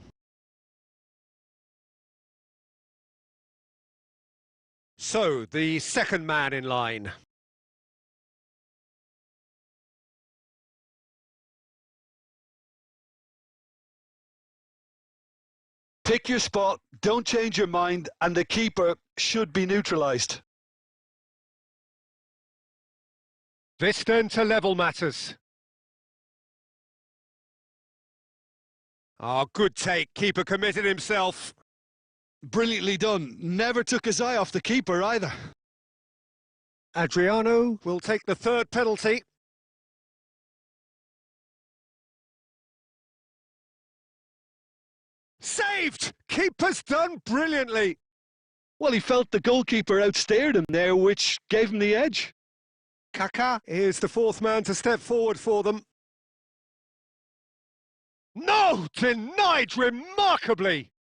Speaker 2: So, the second man in line.
Speaker 3: Pick your spot, don't change your mind, and the keeper should be neutralised.
Speaker 2: This then to level matters. Oh, good take. Keeper committed himself.
Speaker 3: Brilliantly done. Never took his eye off the keeper either.
Speaker 2: Adriano will take the third penalty. Saved! Keeper's done brilliantly.
Speaker 3: Well, he felt the goalkeeper outstared him there, which gave him the edge.
Speaker 2: Kaká is the fourth man to step forward for them. No! Denied remarkably!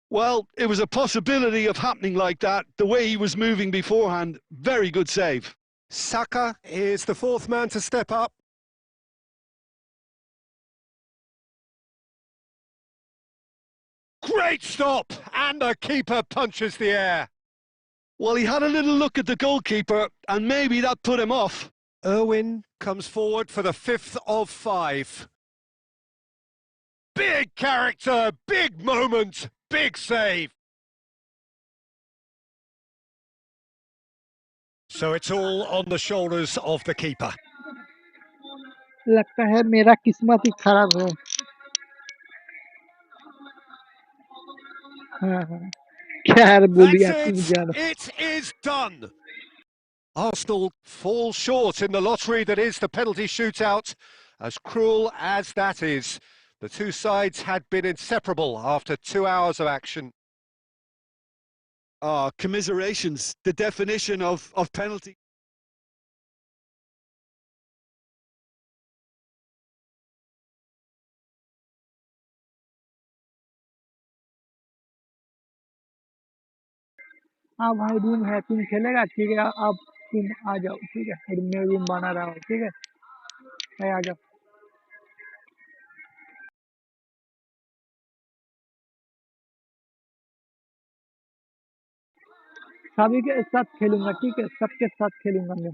Speaker 3: Well, it was a possibility of happening like that, the way he was moving beforehand. Very good save.
Speaker 2: Saka is the fourth man to step up. Great stop! And the keeper punches the air.
Speaker 3: Well, he had a little look at the goalkeeper, and maybe that put him off.
Speaker 2: Irwin comes forward for the 5th of 5. Big character, big moment, big save. So it's all on the shoulders of the keeper.
Speaker 1: लगता है मेरा किस्मत ही खराब है. हाँ हाँ, क्या यार बोल
Speaker 2: That's
Speaker 1: दिया तुम
Speaker 2: it!
Speaker 1: जानो.
Speaker 2: It is done! Arsenal fall short in the lottery that is the penalty shootout. As cruel as that is, the two sides had been inseparable after 2 hours of action.
Speaker 3: Commiserations, the definition of penalty.
Speaker 1: हाँ भाई room है, तुम खेलेगा ठीक है, अब तुम आ जाओ ठीक है, मैं रूम बना रहा हूँ ठीक है, मैं आ जाओ. सभी के साथ खेलूंगा ठीक है, सबके साथ खेलूंगा मैं.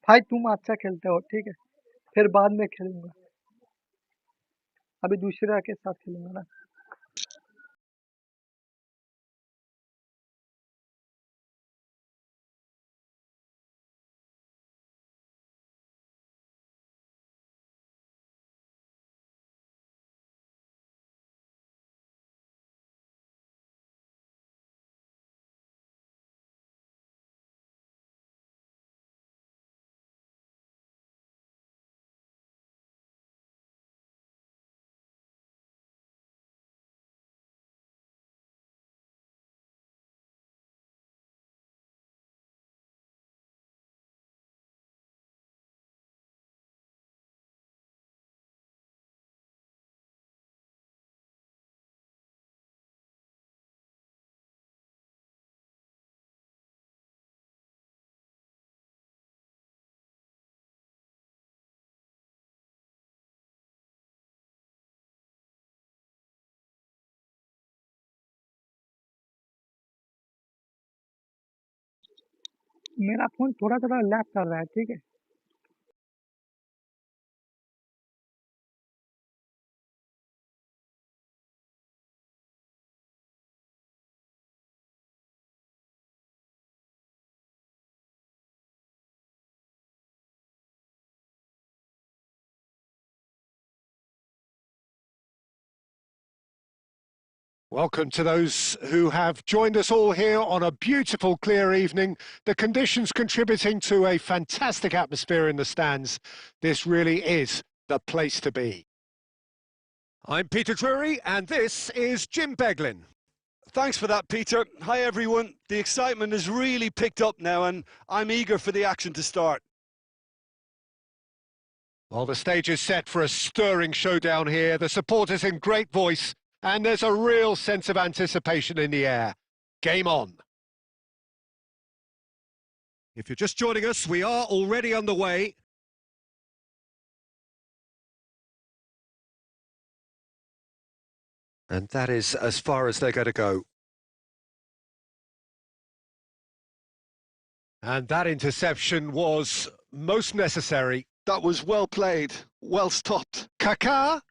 Speaker 1: भाई तुम अच्छा खेलते हो, ठीक है, फिर बाद में खेलूंगा, अभी दूसरा के साथ खेलूंगा ना। मेरा फोन थोड़ा थोड़ा लैग कर रहा है, ठीक है।
Speaker 2: Welcome to those who have joined us all here on a beautiful, clear evening. The conditions contributing to a fantastic atmosphere in the stands. This really is the place to be. I'm Peter Drury, and this is Jim Beglin.
Speaker 3: Thanks for that, Peter. Hi, everyone. The excitement has really picked up now, and I'm eager for the action to start.
Speaker 2: Well, the stage is set for a stirring showdown here. The supporters in great voice, and there's a real sense of anticipation in the air. Game on. If you're just joining us, we are already underway. And that is as far as they're going to go. And that interception was most necessary.
Speaker 3: That was well played, well stopped.
Speaker 2: Kaká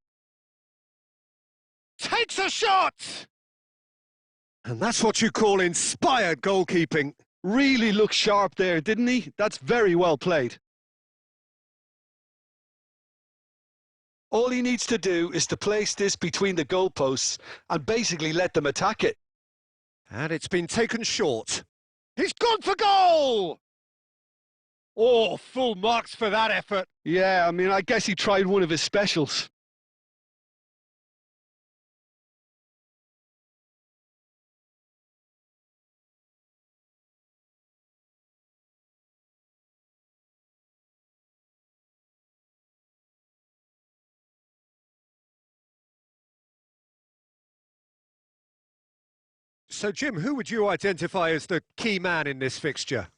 Speaker 2: takes a shot! And that's what you call inspired goalkeeping.
Speaker 3: Really looked sharp there, didn't he? That's very well played. All he needs to do is to place this between the goalposts and basically let them attack it.
Speaker 2: And it's been taken short. He's gone for goal! Oh, full marks for that effort.
Speaker 3: Yeah, I mean, I guess he tried one of his specials.
Speaker 2: So, Jim, who would you identify as the key man in this fixture?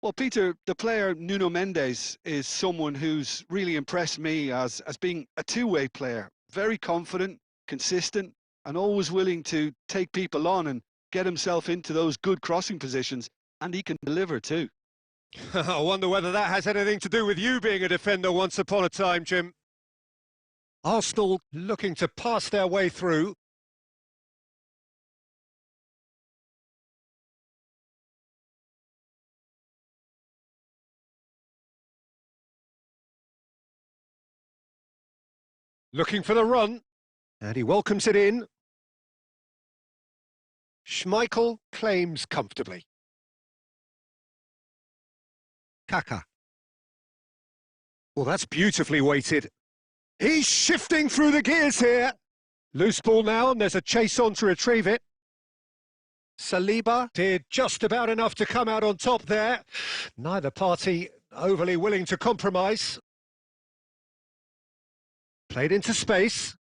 Speaker 3: Well, Peter, the player Nuno Mendes is someone who's really impressed me as being a two-way player. Very confident, consistent, and always willing to take people on and get himself into those good crossing positions, and he can deliver too.
Speaker 2: I wonder whether that has anything to do with you being a defender once upon a time, Jim. Arsenal looking to pass their way through. Looking for the run, and he welcomes it in. Schmeichel claims comfortably. Kaká. Well, that's beautifully weighted. He's shifting through the gears here. Loose ball now, and there's a chase on to retrieve it. Saliba did just about enough to come out on top there. Neither party overly willing to compromise. Played into space.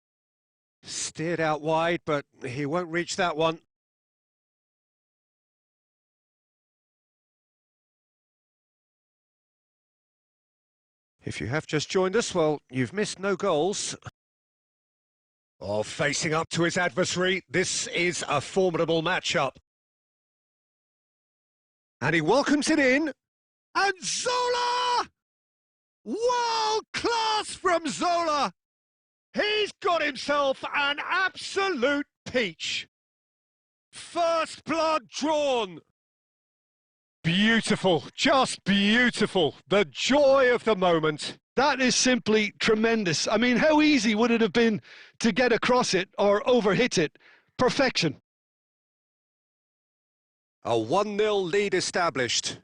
Speaker 2: Steered out wide, but he won't reach that one. If you have just joined us, well, you've missed no goals. Oh, facing up to his adversary, this is a formidable matchup. And he welcomes it in. And Zola! World class from Zola! He's got himself an absolute peach. First blood drawn. Beautiful, just beautiful. The joy of the moment.
Speaker 3: That is simply tremendous. I mean, how easy would it have been to get across it or overhit it? Perfection.
Speaker 2: A 1-0 lead established.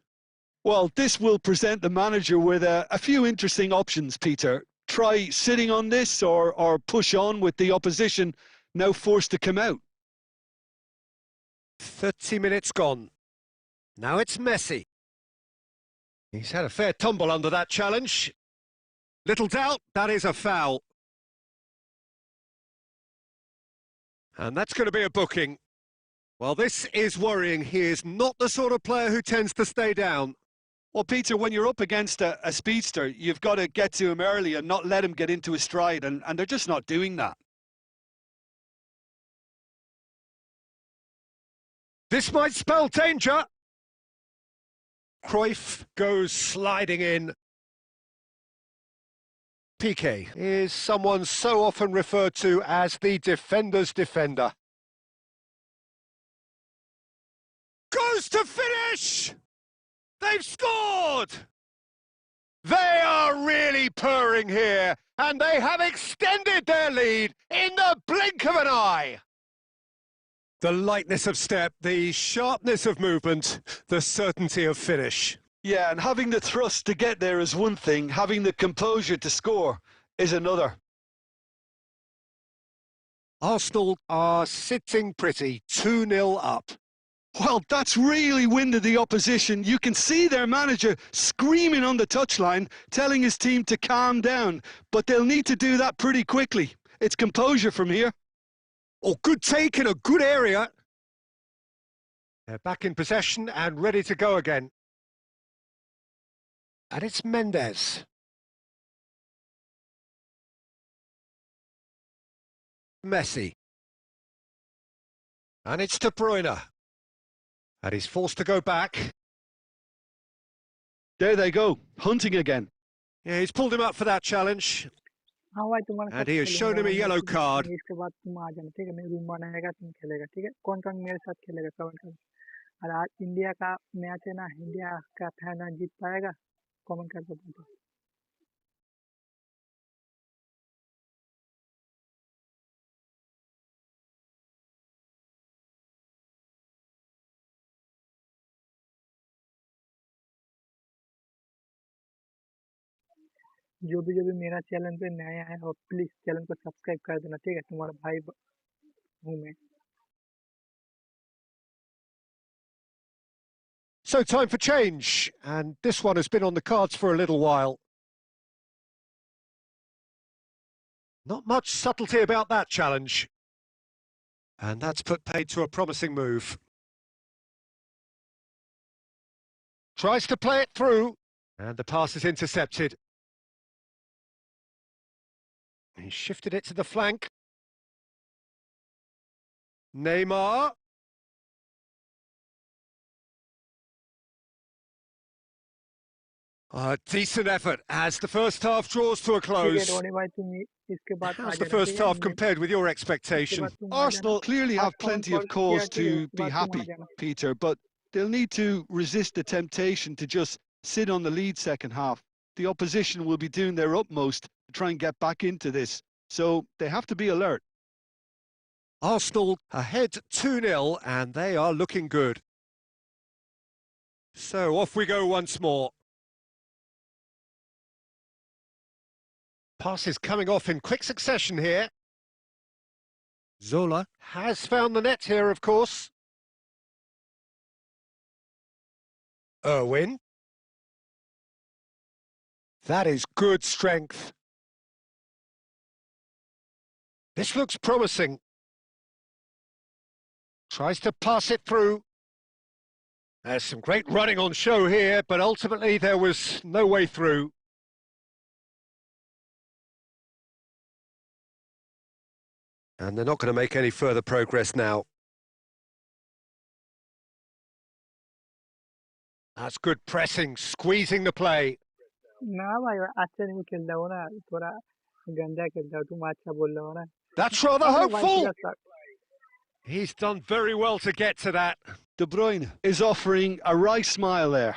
Speaker 3: Well, this will present the manager with a few interesting options, Peter. Try sitting on this or push on with the opposition now forced to come out.
Speaker 2: 30 minutes gone. Now it's Messi. He's had a fair tumble under that challenge. Little doubt, that is a foul. And that's going to be a booking. Well, this is worrying. He is not the sort of player who tends to stay down.
Speaker 3: Well, Peter, when you're up against a speedster, you've got to get to him early and not let him get into his stride, and they're just not doing that.
Speaker 2: This might spell danger. Cruyff goes sliding in. Piqué is someone so often referred to as the defender's defender. Goes to finish! They've scored! They are really purring here, and they have extended their lead in the blink of an eye. The lightness of step, the sharpness of movement, the certainty of finish.
Speaker 3: Yeah, and having the thrust to get there is one thing, having the composure to score is another.
Speaker 2: Arsenal are sitting pretty, 2-0 up.
Speaker 3: Well, that's really winded the opposition. You can see their manager screaming on the touchline, telling his team to calm down, but they'll need to do that pretty quickly. It's composure from here.
Speaker 2: Oh, good take in a good area. They're back in possession and ready to go again. And it's Mendes. Messi. And it's De Bruyne. And he's forced to go back.
Speaker 3: There they go, hunting again.
Speaker 2: Yeah, he's pulled him up for that challenge.
Speaker 1: हाँ भाई तुम्हारे
Speaker 2: And
Speaker 1: साथ
Speaker 2: he has shown him a yellow card.
Speaker 1: इसके बाद तुम आ जाना ठीक है मैं रूम बनाएगा तुम खेलेगा ठीक है कौन कौन मेरे साथ खेलेगा कमेंट कर और आज इंडिया का मैच है ना इंडिया का फाइनल जीत पाएगा कमेंट कर दो जो भी मेरा चैनल पे नया है और प्लीज चैनल को सब्सक्राइब कर देना ठीक है तुम्हारा भाई हूँ मैं
Speaker 2: So time for change, and this one has been on the cards for a little while. Not much subtlety about that challenge. And that's put paid to a promising move. Tries to play it through, and the pass is intercepted. He shifted it to the flank. Neymar. A decent effort as the first half draws to a close. How's the first half compared with your expectation?
Speaker 3: Arsenal clearly have plenty of cause to be happy, Peter, but they'll need to resist the temptation to just sit on the lead second half. The opposition will be doing their utmost to try and get back into this, so they have to be alert.
Speaker 2: Arsenal ahead 2-0 and they are looking good. So off we go once more. Passes coming off in quick succession here. Zola has found the net here, of course. Irwin. That is good strength. This looks promising. Tries to pass it through. There's some great running on show here, but ultimately there was no way through. And they're not going to make any further progress now. That's good pressing, squeezing the play.
Speaker 1: ना भाई अच्छा नहीं खेलता हो ना थोड़ा गंदा खेलता हो तुम अच्छा बोल रहे हो ना
Speaker 2: That's rather
Speaker 1: अरे भाई
Speaker 2: hopeful.
Speaker 1: पूरा shot
Speaker 2: He's done very well to get to that.
Speaker 3: De Bruyne is offering a wry smile there.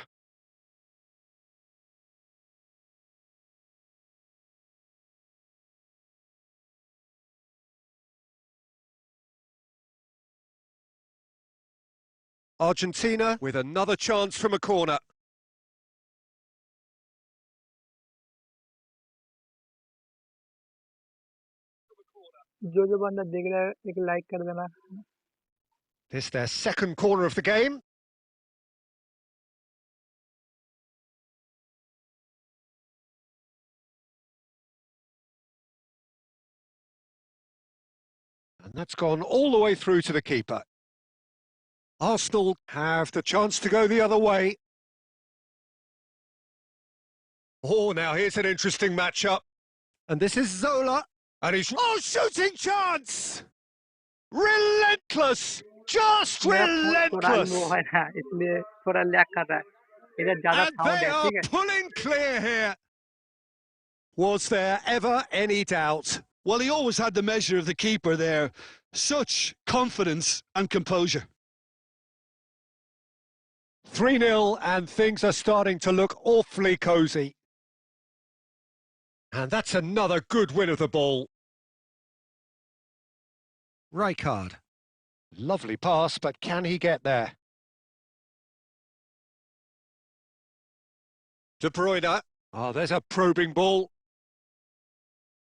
Speaker 2: Argentina with another chance from a corner.
Speaker 1: जो बंदा देख रहा है एक लाइक कर देना
Speaker 2: This their second corner of the game. And that's gone all the way through to the keeper. Arsenal have the chance to go the other way. Oh, now here's an interesting matchup. And this is Zola. And he's... Oh, shooting chance! Relentless! Just
Speaker 1: मेरा थोड़ा लो
Speaker 2: relentless!
Speaker 1: है ना इसलिए थोड़ा lag कर रहा है इधर ज्यादा
Speaker 2: And
Speaker 1: साउंड
Speaker 2: they
Speaker 1: है
Speaker 2: are
Speaker 1: ठीक है
Speaker 2: pulling clear here. Was there ever any doubt?
Speaker 3: Well, he always had the measure of the keeper there. Such confidence and composure.
Speaker 2: 3-0 and things are starting to look awfully cosy. And that's another good win of the ball. Rijkaard. Lovely pass, but can he get there? De Bruyne. Oh, there's a probing ball.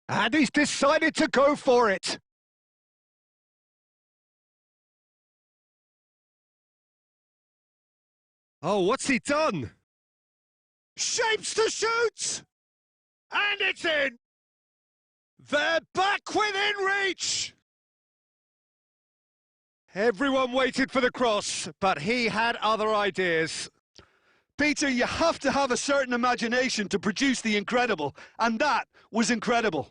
Speaker 2: And he's decided to go for it. Oh, what's he done? Shapes to shoot! And it's in! They're back within reach! Everyone waited for the cross, but he had other ideas.
Speaker 3: Peter, you have to have a certain imagination to produce the incredible, and that was incredible.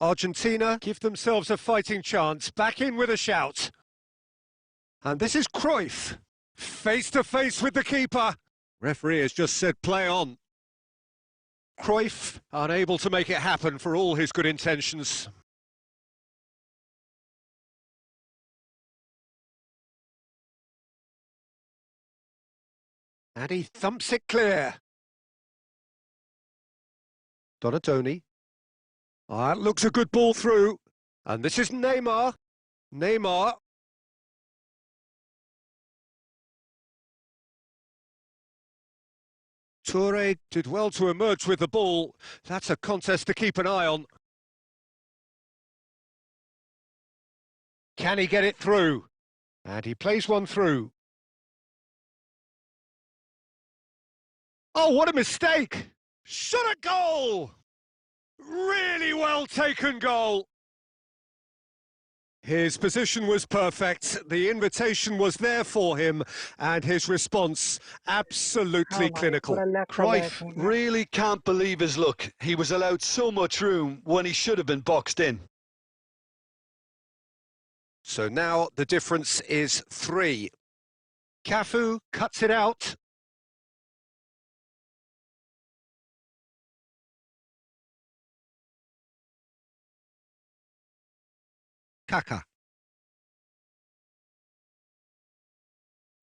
Speaker 2: Argentina give themselves a fighting chance, back in with a shout. And this is Cruyff, face to face with the keeper. Referee has just said play on. Cruyff unable to make it happen for all his good intentions. And he thumps it clear. Donatoni. Ah, it looks a good ball through. And this is Neymar. Neymar. Toure did well to emerge with the ball. That's a contest to keep an eye on. Can he get it through? And he plays one through. Oh, what a mistake! Shot a goal! Really well taken goal. His position was perfect, the invitation was there for him, and his response absolutely clinical.
Speaker 3: Cruyff really can't believe his luck. He was allowed so much room when he should have been boxed in.
Speaker 2: So now the difference is 3. Cafu cuts it out. Kaka.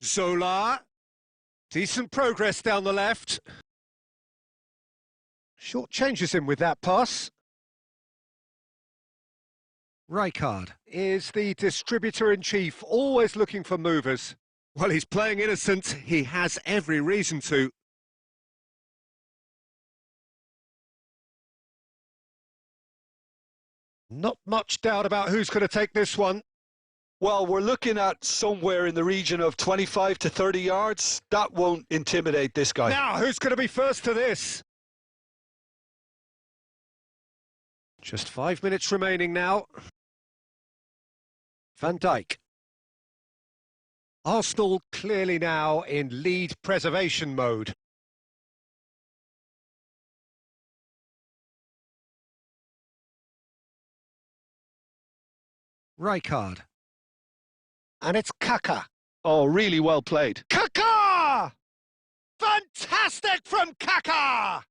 Speaker 2: Zola. Decent progress down the left. Short changes him with that pass. Rijkaard is the distributor-in-chief, always looking for movers. Well, he's playing innocent. He has every reason to. Not much doubt about who's going to take this one.
Speaker 3: Well, we're looking at somewhere in the region of 25 to 30 yards. That won't intimidate this guy.
Speaker 2: Now, who's going to be first to this? Just 5 minutes remaining now. Van Dijk. Arsenal clearly now in lead preservation mode. Rijkaard. And it's Kaka.
Speaker 3: Oh, really well played.
Speaker 2: Kaka! Fantastic from Kaka!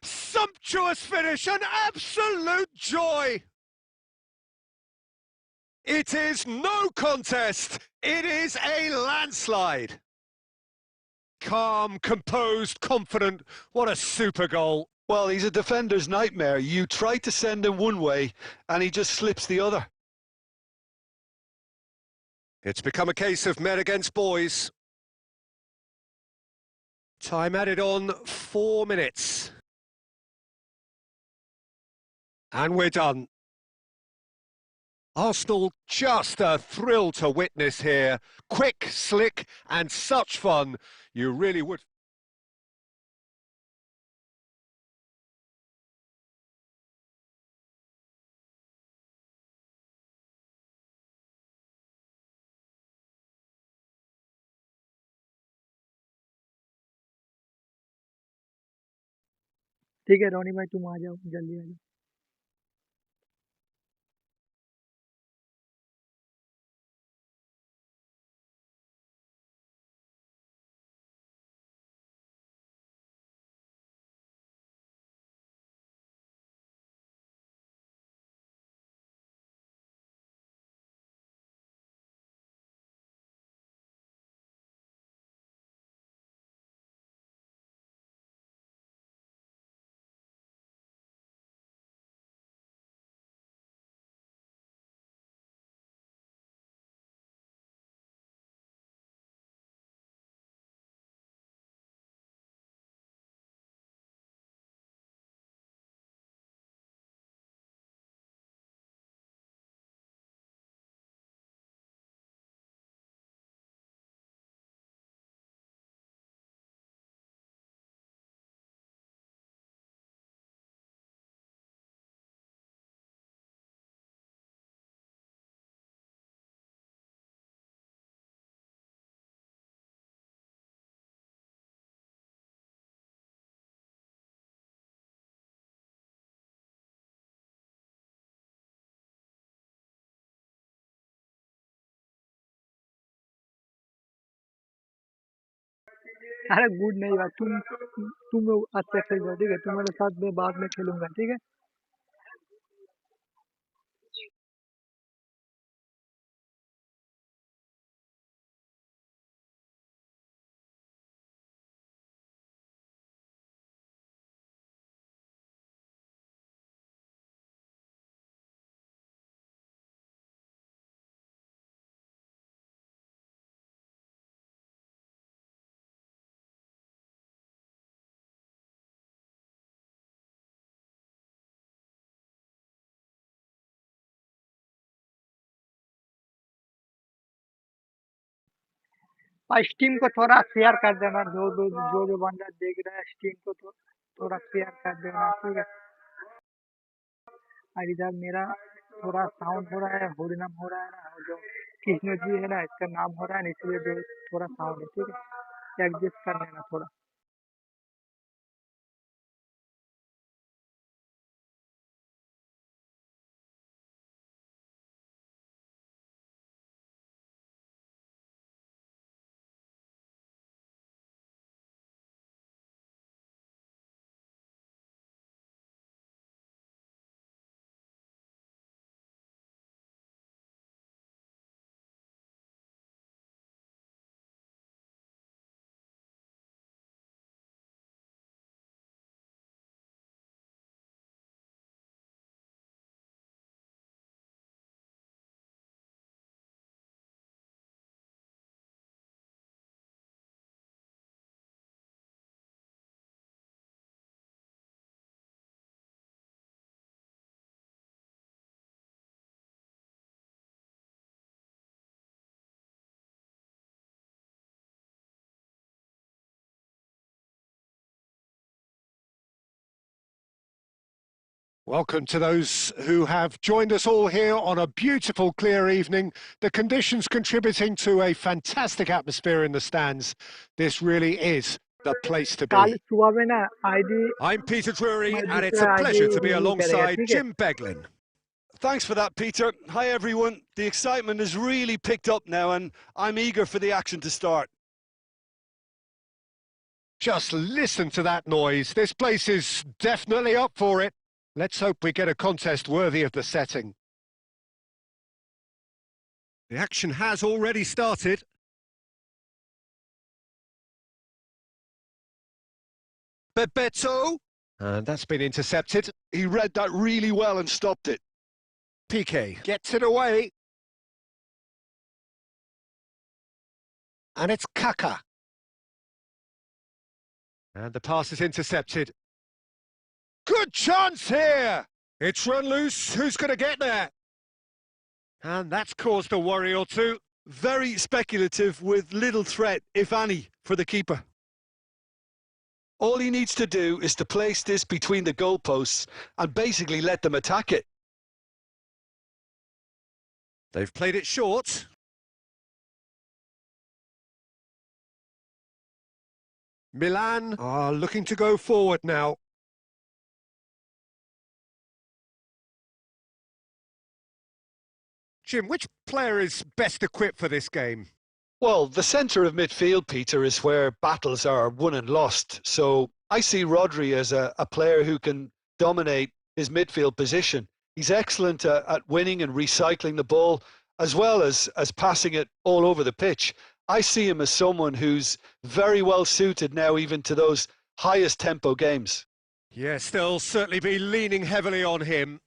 Speaker 2: Sumptuous finish, an absolute joy! It is no contest, it is a landslide. Calm, composed, confident, what a super goal.
Speaker 3: Well, he's a defender's nightmare. You try to send him one way and he just slips the other.
Speaker 2: It's become a case of men against boys. Time added on 4 minutes. And we're done. Arsenal, just a thrill to witness here. Quick, slick, and such fun. You really would.
Speaker 1: ठीक है रोनी भाई, तुम आ जाओ, जल्दी आ जाओ। अरे good नहीं बात, तुम अच्छा खेल जाओ, ठीक है, तुम्हारे साथ मैं बाद में खेलूंगा, ठीक है। और स्टीम को थोड़ा शेयर कर देना, जो बंदा देख रहा है स्टीम को तो थोड़ा शेयर कर देना, ठीक है। और इधर मेरा थोड़ा साउंड हो रहा है, हरिनाम हो रहा है ना, और जो कृष्ण जी है ना, इसका नाम हो रहा है ना, इसलिए जो थोड़ा साउंड है, ठीक है, एडजस्ट कर लेना थोड़ा।
Speaker 2: Welcome to those who have joined us all here on a beautiful, clear evening. The conditions contributing to a fantastic atmosphere in the stands. This really is the place to
Speaker 1: कल
Speaker 2: be.
Speaker 1: सुबह में ना ID,
Speaker 2: I'm Peter Drury,
Speaker 1: मैं
Speaker 2: and it's
Speaker 1: दूसरा
Speaker 2: a
Speaker 1: ID
Speaker 2: pleasure to be
Speaker 1: review करेगा,
Speaker 2: alongside
Speaker 1: ठीक है।
Speaker 2: Jim Beglin.
Speaker 3: Thanks for that, Peter. Hi, everyone. The excitement has really picked up now, and I'm eager for the action to start.
Speaker 2: Just listen to that noise. This place is definitely up for it. Let's hope we get a contest worthy of the setting. The action has already started. Bebeto. And that's been intercepted.
Speaker 3: He read that really well and stopped it.
Speaker 2: Piqué gets it away. And it's Kaka. And the pass is intercepted. Good chance here! It's run loose. Who's going to get there? And that's caused a worry or two.
Speaker 3: Very speculative with little threat, if any, for the keeper. All he needs to do is to place this between the goalposts and basically let them attack it.
Speaker 2: They've played it short. Milan are looking to go forward now. Jim, which player is best equipped for this game?
Speaker 3: Well, the centre of midfield, Peter, is where battles are won and lost. So I see Rodri as a player who can dominate his midfield position. He's excellent at winning and recycling the ball, as well as passing it all over the pitch. I see him as someone who's very well suited now even to those highest tempo games.
Speaker 2: Yes, they'll certainly be leaning heavily on him.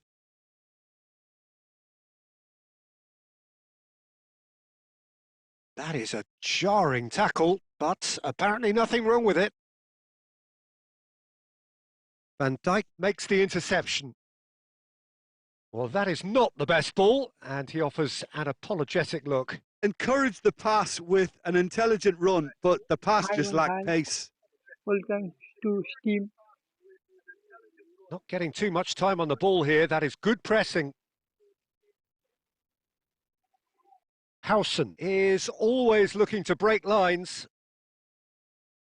Speaker 2: That is a jarring tackle, but apparently nothing wrong with it. Van Dijk makes the interception. Well, that is not the best ball, and he offers an apologetic look.
Speaker 3: Encouraged the pass with an intelligent run, but the pass just lacked pace.
Speaker 1: Welcome to Steam.
Speaker 2: Not getting too much time on the ball here. That is good pressing. Howson is always looking to break lines.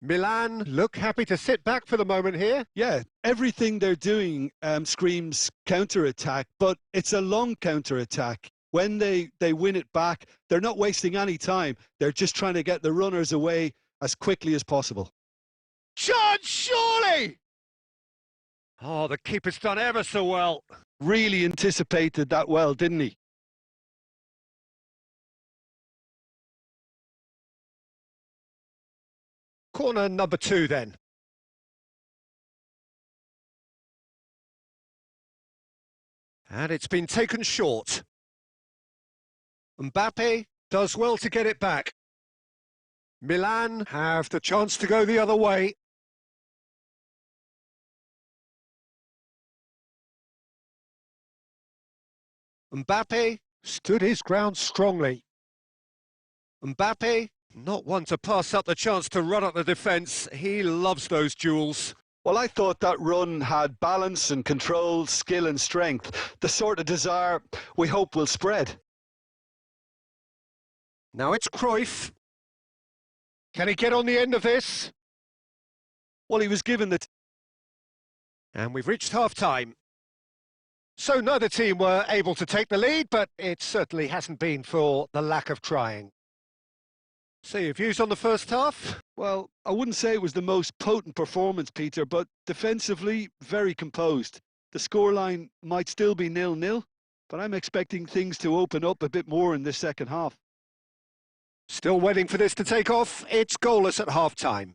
Speaker 2: Milan look happy to sit back for the moment here.
Speaker 3: Yeah, everything they're doing screams counter-attack, but it's a long counter-attack. When they win it back, they're not wasting any time. They're just trying to get the runners away as quickly as possible.
Speaker 2: Chance, surely! Oh, the keeper's done ever so well.
Speaker 3: Really anticipated that well, didn't he?
Speaker 2: Corner number 2 then. And it's been taken short. Mbappe does well to get it back. Milan have the chance to go the other way. Mbappe stood his ground strongly. Mbappe, not one to pass up the chance to run up the defence. He loves those duels.
Speaker 3: Well, I thought that run had balance and control, skill and strength. The sort of desire we hope will spread.
Speaker 2: Now it's Cruyff. Can he get on the end of this?
Speaker 3: Well, he was given the...
Speaker 2: And we've reached half-time. So neither team were able to take the lead, but it certainly hasn't been for the lack of trying. So your views on the first half?
Speaker 3: Well, I wouldn't say it was the most potent performance, Peter, but defensively, very composed. The scoreline might still be 0-0, but I'm expecting things to open up a bit more in this second half.
Speaker 2: Still waiting for this to take off. It's goalless at half-time.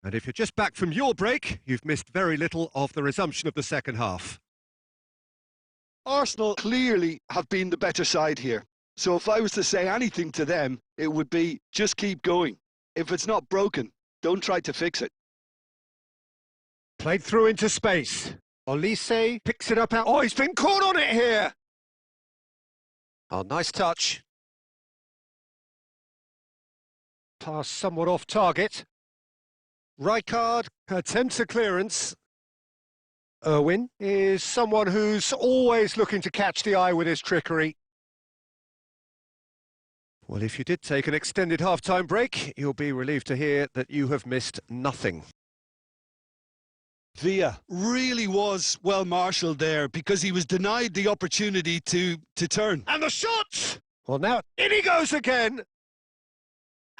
Speaker 2: And if you're just back from your break, you've missed very little of the resumption of the second half.
Speaker 3: Arsenal clearly have been the better side here. So if I was to say anything to them, it would be just keep going. If it's not broken, don't try to fix it.
Speaker 2: Played through into space. Olise picks it up out. Oh, he's been caught on it here. Oh, nice touch. Pass somewhat off target. Rijkaard attempts a clearance. Irwin is someone who's always looking to catch the eye with his trickery. Well, if you did take an extended half-time break, you'll be relieved to hear that you have missed nothing.
Speaker 3: Villa really was well marshalled there because he was denied the opportunity to turn.
Speaker 2: And the shot! Well, now in he goes again.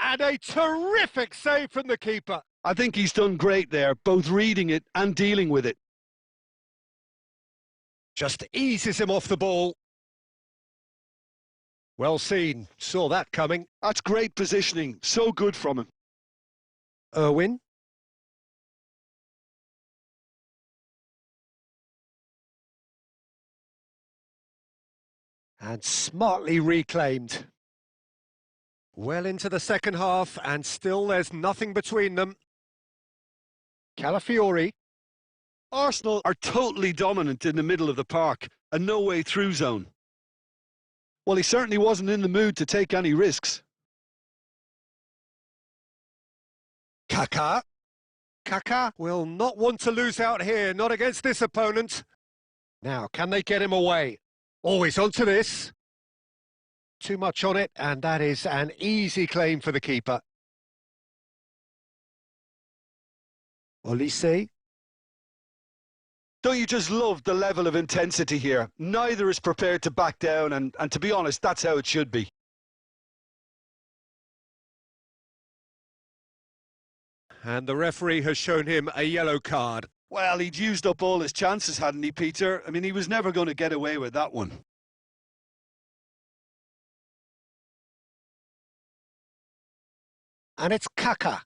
Speaker 2: And a terrific save from the keeper.
Speaker 3: I think he's done great there, both reading it and dealing with it.
Speaker 2: Just eases him off the ball. Well seen, saw that coming.
Speaker 3: That's great positioning, so good from him.
Speaker 2: Irwin. And smartly reclaimed. Well into the second half, and still there's nothing between them. Calafiori.
Speaker 3: Arsenal are totally dominant in the middle of the park, a no-way through zone. Well, he certainly wasn't in the mood to take any risks.
Speaker 2: Kaká. Kaká will not want to lose out here, not against this opponent. Now, can they get him away? Always onto this. Too much on it, and that is an easy claim for the keeper. Olise.
Speaker 3: Don't you just love the level of intensity here? Neither is prepared to back down, and to be honest, that's how it should be.
Speaker 2: And the referee has shown him a yellow card.
Speaker 3: Well, he'd used up all his chances, hadn't he, Peter? I mean, he was never going to get away with that one.
Speaker 2: And it's Kaká.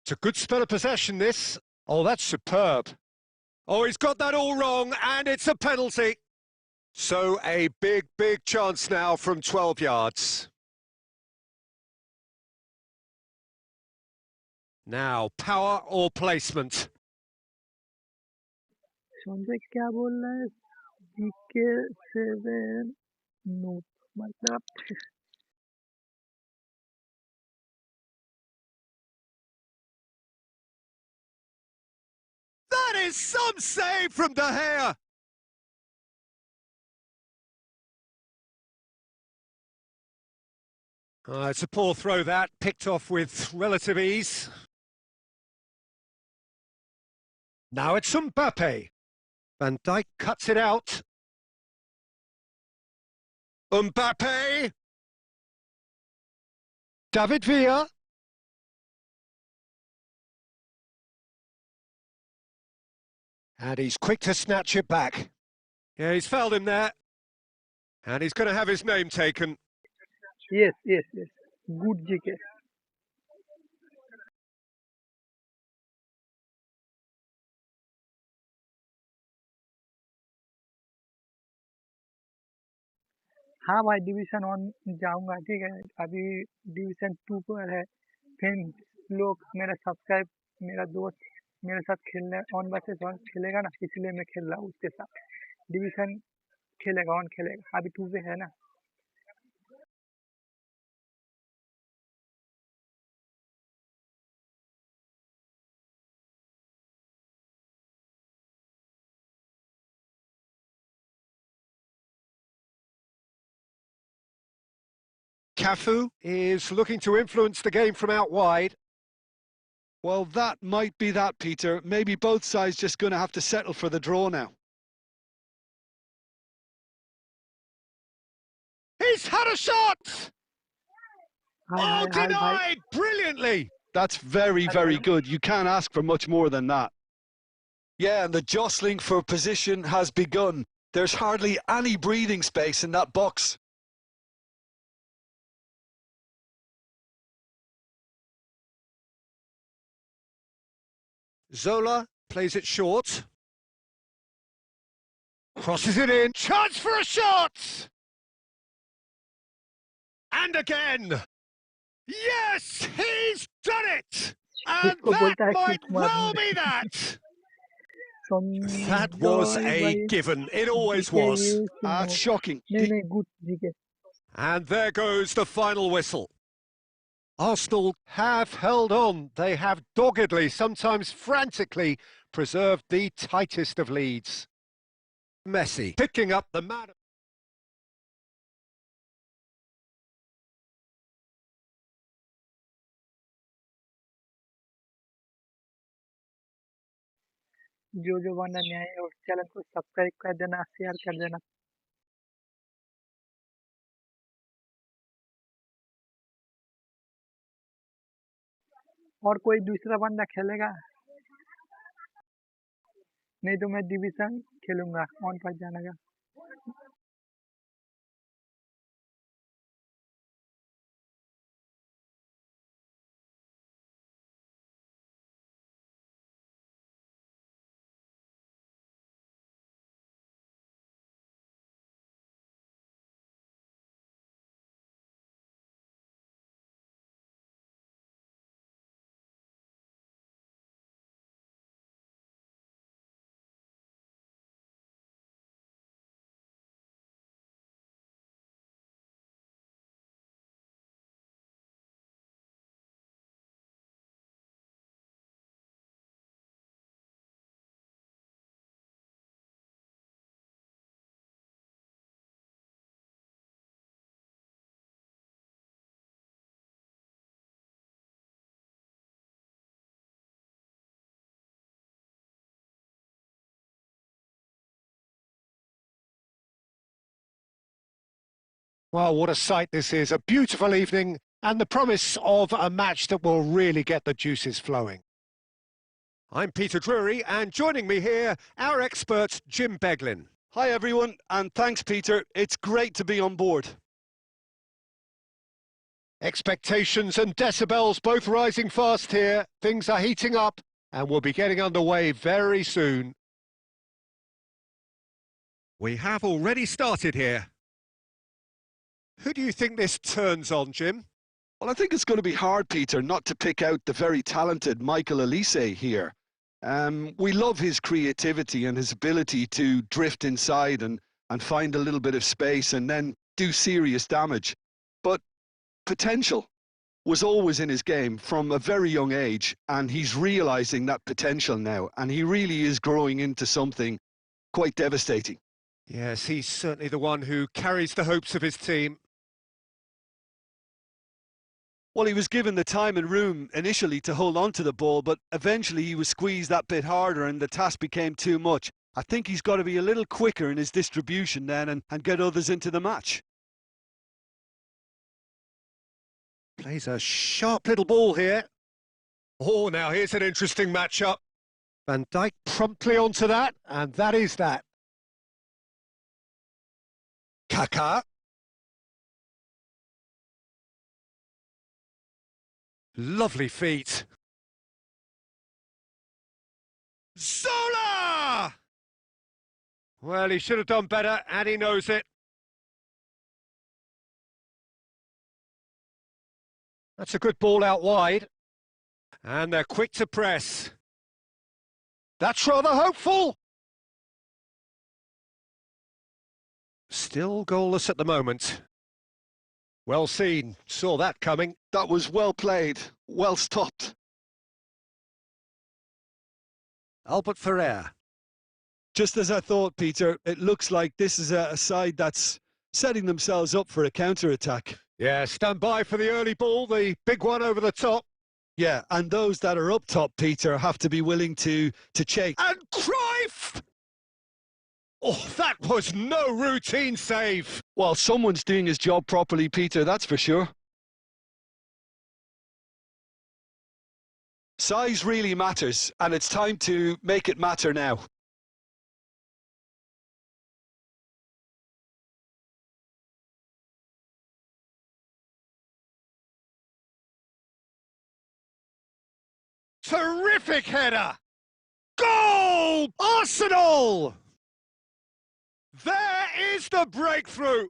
Speaker 2: It's a good spell of possession, this. Oh, that's superb. Oh, he's got that all wrong, and it's a penalty. So a big, big chance now from 12 yards. Now, power or placement?
Speaker 1: Sanjay क्या बोल रहा है? GK7 note मतलब
Speaker 2: That is some save from De Gea. It's a poor throw that, picked off with relative ease. Now it's Mbappe. Van Dijk cuts it out. Mbappe. David Villa. And he's quick to snatch it back. Yeah, he's fouled him there. And he's going to have his name taken.
Speaker 1: yes, good GK. हाँ भाई division 1 जाऊंगा ठीक है अभी division 2 पर है फिर लोग मेरा सब्सक्राइब मेरा दोस्त मेरे साथ खेलने 1 वर्सेस 1 खेलेगा ना इसलिए मैं खेल रहा हूँ उसके साथ डिवीजन खेलेगा 1 खेलेगा अभी 2 पे है ना
Speaker 2: Cafu is looking to influence the game from out wide.
Speaker 3: Well, that might be that, Peter. Maybe both sides just going to have to settle for the draw now.
Speaker 2: He's had a shot!
Speaker 1: Hi
Speaker 2: Oh, denied brilliantly!
Speaker 3: That's very, very good. You can't ask for much more than that. Yeah, and the jostling for position has begun. There's hardly any breathing space in that box.
Speaker 2: Zola plays it short. Crosses it in. Chance for a shot! And again! Yes, he's done it! And that might well be that! That was a given. It always was.
Speaker 3: That's shocking.
Speaker 1: नहीं good GK
Speaker 2: And there goes the final whistle. Arsenal have held on. They have doggedly, sometimes frantically, preserved the tightest of leads. Messi picking up the man.
Speaker 1: जो बंदा नया है उस channel को subscribe कर देना share कर देना और कोई दूसरा बंदा खेलेगा? नहीं तो मैं डिवीजन खेलूंगा ऑन पर जाने का।
Speaker 2: Well, what a sight this is. A beautiful evening and the promise of a match that will really get the juices flowing. I'm Peter Drury, and joining me here, our expert, Jim Beglin.
Speaker 3: Hi everyone, and thanks Peter. It's great to be on board.
Speaker 2: Expectations and decibels both rising fast here. Things are heating up and we'll be getting underway very soon. We have already started here. Who do you think this turns on, Jim?
Speaker 3: Well, I think it's going to be hard, Peter, not to pick out the very talented Michael Elise here. We love his creativity and his ability to drift inside and find a little bit of space and then do serious damage. But potential was always in his game from a very young age, and he's realising that potential now, and he really is growing into something quite devastating.
Speaker 2: Yes, he's certainly the one who carries the hopes of his team.
Speaker 3: Well, he was given the time and room initially to hold on to the ball, but eventually he was squeezed that bit harder and the task became too much. I think he's got to be a little quicker in his distribution then and get others into the match.
Speaker 2: Plays a sharp little ball here. Oh, now here's an interesting matchup. Van Dijk promptly onto that, and that is that. Kaká. Lovely feet. Zola! Well, he should have done better, and he knows it. That's a good ball out wide. And they're quick to press. That's rather hopeful. Still goalless at the moment. Well seen, saw that coming.
Speaker 3: That was well played, well stopped.
Speaker 2: Albert Ferrer.
Speaker 3: Just as I thought, Peter, it looks like this is a side that's setting themselves up for a counter-attack.
Speaker 2: Yeah, stand by for the early ball, the big one over the top.
Speaker 3: Yeah, and those that are up top, Peter, have to be willing to chase.
Speaker 2: And Cruyff! Oh, that was no routine save.
Speaker 3: Well, someone's doing his job properly, Peter, that's for sure. Size really matters, and it's time to make it matter now.
Speaker 2: Terrific header! Goal! Arsenal! There is the breakthrough!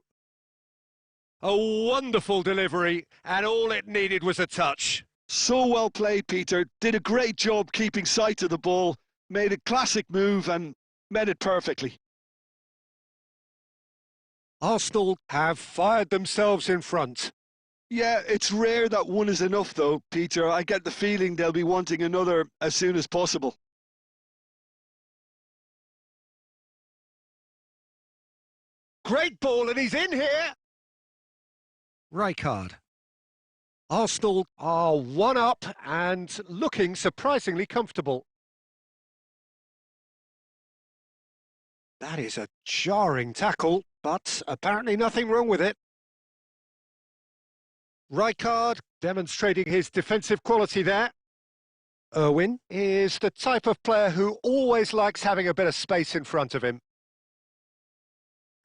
Speaker 2: A wonderful delivery, and all it needed was a touch.
Speaker 3: So well played, Peter. Did a great job keeping sight of the ball, made a classic move and met it perfectly.
Speaker 2: Arsenal have fired themselves in front.
Speaker 3: Yeah, it's rare that one is enough though, Peter. I get the feeling they'll be wanting another as soon as possible.
Speaker 2: Great ball, and he's in here. Rijkaard. Arsenal are one up and looking surprisingly comfortable. That is a jarring tackle, but apparently nothing wrong with it. Rijkaard demonstrating his defensive quality there. Irwin is the type of player who always likes having a bit of space in front of him.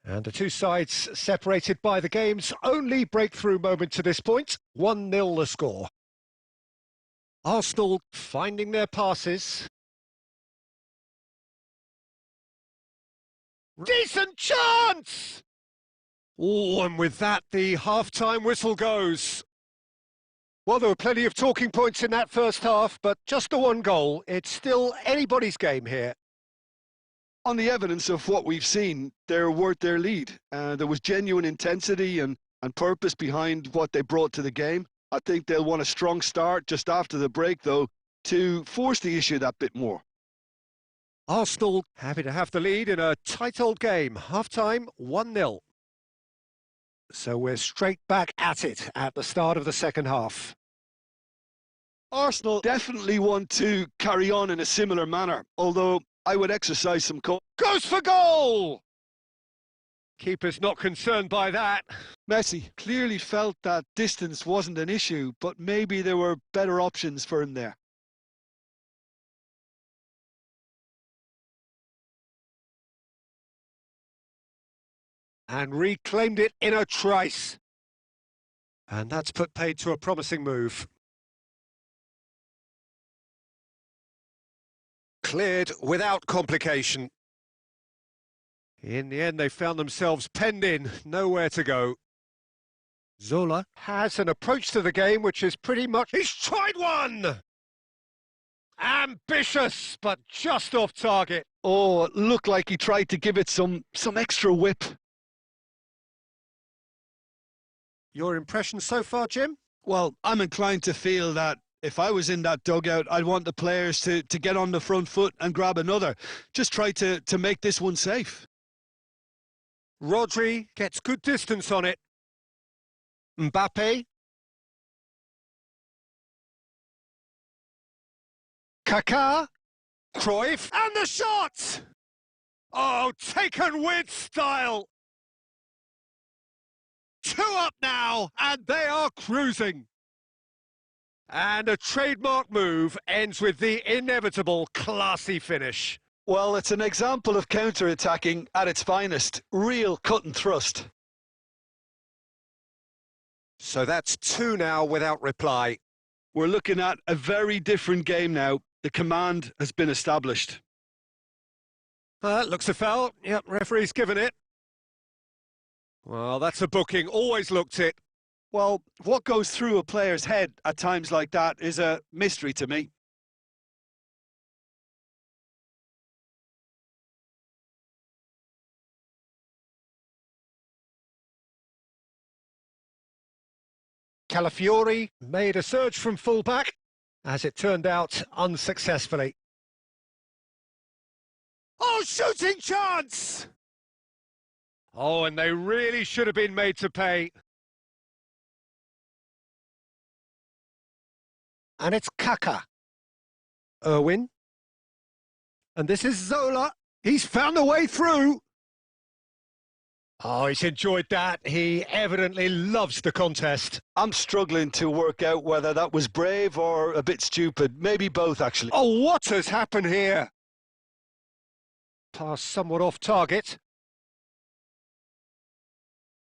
Speaker 2: And the two sides separated by the game's only breakthrough moment to this point. 1-0 the score. Arsenal finding their passes. Decent chance! Oh, and with that, the half-time whistle goes. Well, there were plenty of talking points in that first half, but just the one goal. It's still anybody's game here.
Speaker 3: On the evidence of what we've seen, they're worth their lead. There was genuine intensity and purpose behind what they brought to the game. I think they'll want a strong start just after the break, though, to force the issue that bit more.
Speaker 2: Arsenal happy to have the lead in a tight old game. Half-time, 1-0. So we're straight back at it at the start of the second half.
Speaker 3: Arsenal definitely want to carry on in a similar manner, although I would exercise some caution.
Speaker 2: Goes for goal! Keeper's not concerned by that.
Speaker 3: Messi clearly felt that distance wasn't an issue, but maybe there were better options for him there.
Speaker 2: And reclaimed it in a trice. And that's put paid to a promising move. Cleared without complication. In the end, they found themselves penned in, nowhere to go. Zola has an approach to the game which is pretty much... He's tried one! Ambitious, but just off target.
Speaker 3: Oh, it looked like he tried to give it some extra whip.
Speaker 2: Your impression so far, Jim?
Speaker 3: Well, I'm inclined to feel that if I was in that dugout, I'd want the players to get on the front foot and grab another. Just try to make this one safe.
Speaker 2: Rodri gets good distance on it. Mbappe. Kaká. Cruyff. And the shot! Oh, taken with style. 2 up now, and they are cruising. And a trademark move ends with the inevitable classy finish.
Speaker 3: Well, it's an example of counter-attacking at its finest. Real cut and thrust.
Speaker 2: So that's 2 now without reply.
Speaker 3: We're looking at a very different game now. The command has been established.
Speaker 2: Looks a foul. Yep, referee's given it. Well, that's a booking. Always looked it.
Speaker 3: Well, what goes through a player's head at times like that is a mystery to me.
Speaker 2: Calafiori made a surge from fullback, as it turned out unsuccessfully. Oh, shooting chance! Oh, and they really should have been made to pay. And it's Kaká. Irwin. And this is Zola. He's found a way through. Oh, he's enjoyed that. He evidently loves the contest.
Speaker 3: I'm struggling to work out whether that was brave or a bit stupid. Maybe both, actually.
Speaker 2: Oh, what has happened here? Pass somewhat off target.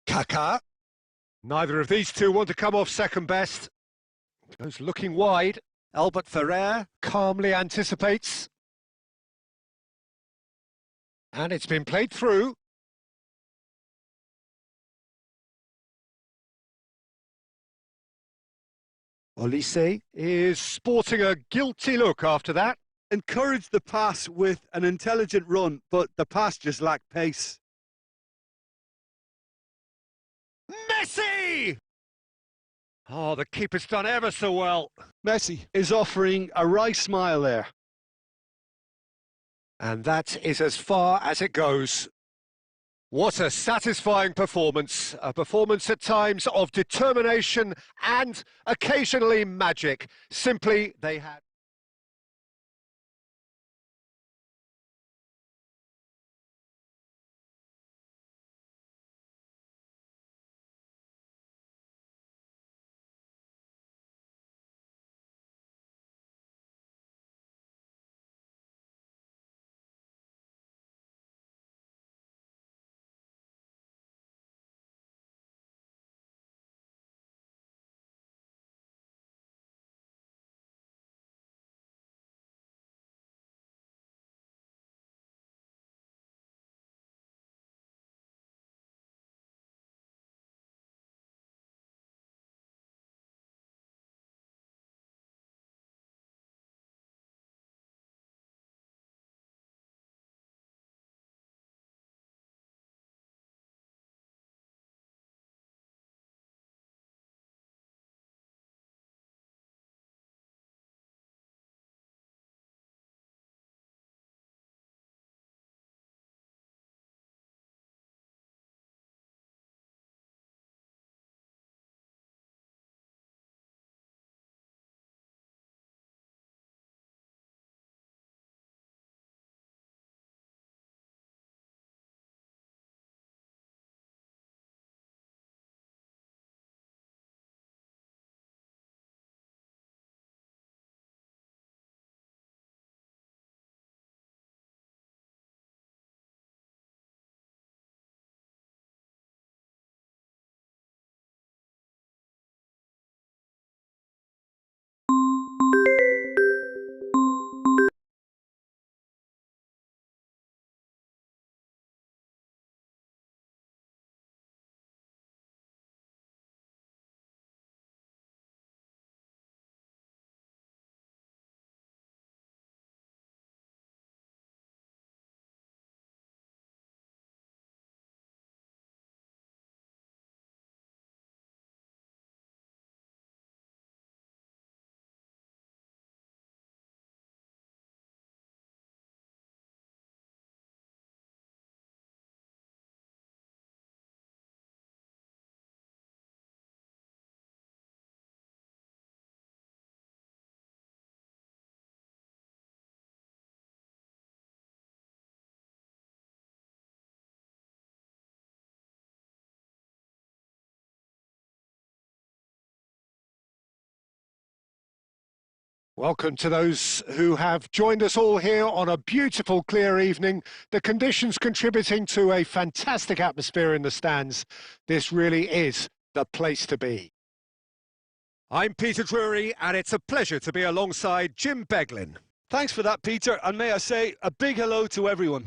Speaker 2: Kaká. Neither of these two want to come off second best. Goes looking wide. Albert Ferrer calmly anticipates. And it's been played through. Olise is sporting a guilty look after that.
Speaker 3: Encouraged the pass with an intelligent run, but the pass just lacked pace.
Speaker 2: Messi! Oh, the keeper's done ever so well.
Speaker 3: Messi is offering a wry smile there.
Speaker 2: And that is as far as it goes. What a satisfying performance. A performance at times of determination and occasionally magic. Simply, they had... Welcome to those who have joined us all here on a beautiful, clear evening. The conditions contributing to a fantastic atmosphere in the stands. This really is the place to be. I'm Peter Drury, and it's a pleasure to be alongside Jim Beglin.
Speaker 3: Thanks for that, Peter, and may I say a big hello to everyone.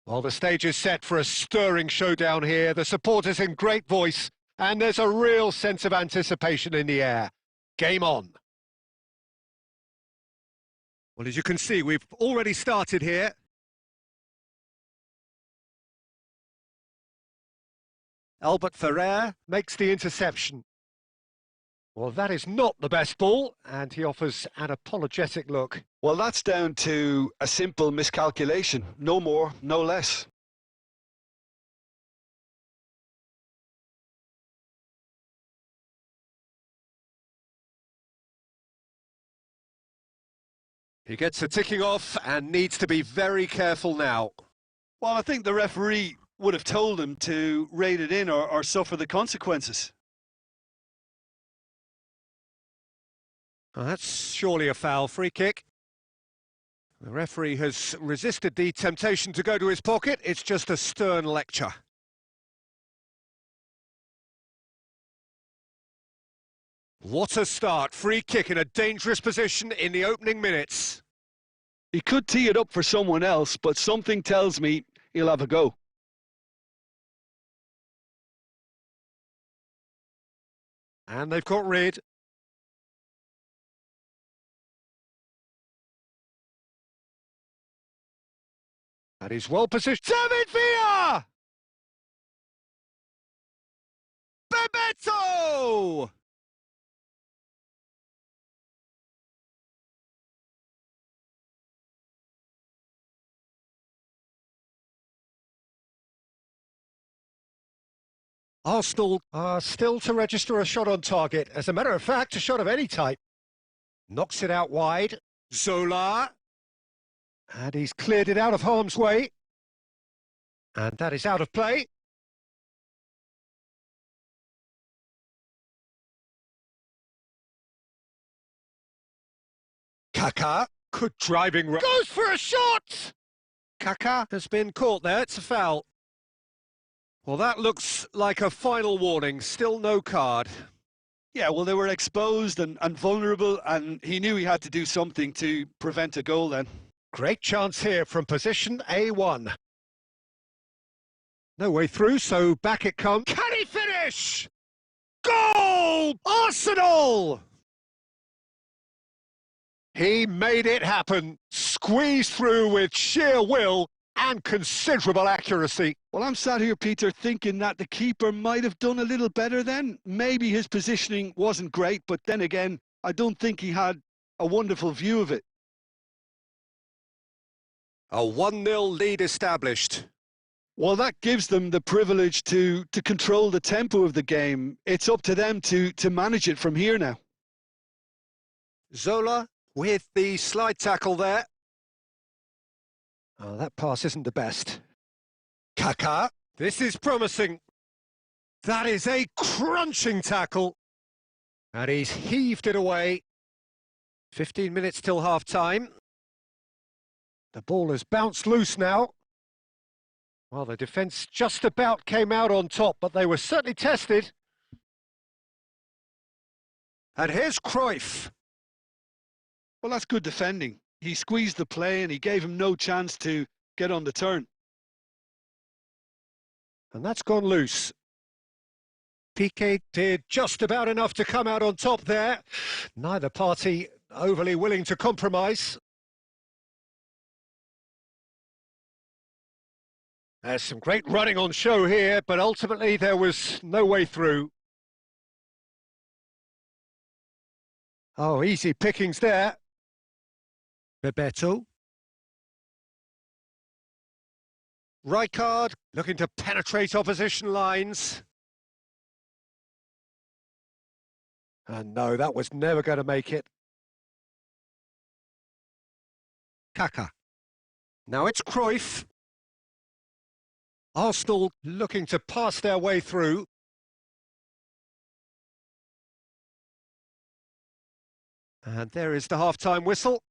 Speaker 2: Well, the stage is set for a stirring showdown here. The supporters in great voice, and there's a real sense of anticipation in the air. Game on. Well, as you can see, we've already started here. Albert Ferrer makes the interception. Well, that is not the best ball, and he offers an apologetic look.
Speaker 3: Well, that's down to a simple miscalculation. No more, no less.
Speaker 2: He gets a ticking off and needs to be very careful now.
Speaker 3: Well, I think the referee would have told him to rate it in or suffer the consequences.
Speaker 2: Well, that's surely a foul. Free kick. The referee has resisted the temptation to go to his pocket. It's just a stern lecture. What a start. Free kick in a dangerous position in the opening minutes.
Speaker 3: He could tee it up for someone else, but something tells me he'll have a go.
Speaker 2: And they've got rid. And he's well positioned. David Villa! Bebeto! Arsenal are still to register a shot on target. As a matter of fact, a shot of any type. Knocks it out wide. Zola. And he's cleared it out of harm's way. And that is out of play. Kaka, good driving. Goes for a shot! Kaka has been caught there. It's a foul. Well, that looks like a final warning. Still no card.
Speaker 3: Yeah, well, they were exposed and vulnerable, and he knew he had to do something to prevent a goal then.
Speaker 2: Great chance here from position A1. No way through, so back it comes. Can he finish? Goal! Arsenal! He made it happen. Squeezed through with sheer will and considerable accuracy.
Speaker 3: Well, I'm sat here, Peter, thinking that the keeper might have done a little better then. Maybe his positioning wasn't great, but then again, I don't think he had a wonderful view of it.
Speaker 2: A 1-0 lead established.
Speaker 3: Well, that gives them the privilege to control the tempo of the game. It's up to them to manage it from here now.
Speaker 2: Zola with the slide tackle there. Oh, that pass isn't the best. Kaka. This is promising. That is a crunching tackle. And he's heaved it away. 15 minutes till half-time. The ball has bounced loose now. Well, the defence just about came out on top, but they were certainly tested. And here's Cruyff.
Speaker 3: Well, that's good defending. He squeezed the play and he gave him no chance to get on the turn.
Speaker 2: And that's gone loose. Piqué did just about enough to come out on top there. Neither party overly willing to compromise. There's some great running on show here, but ultimately there was no way through. Oh, easy pickings there. Bebeto. Rijkaard looking to penetrate opposition lines. And no, that was never going to make it. Kaka. Now it's Cruyff. Arsenal looking to pass their way through. And there is the half-time whistle.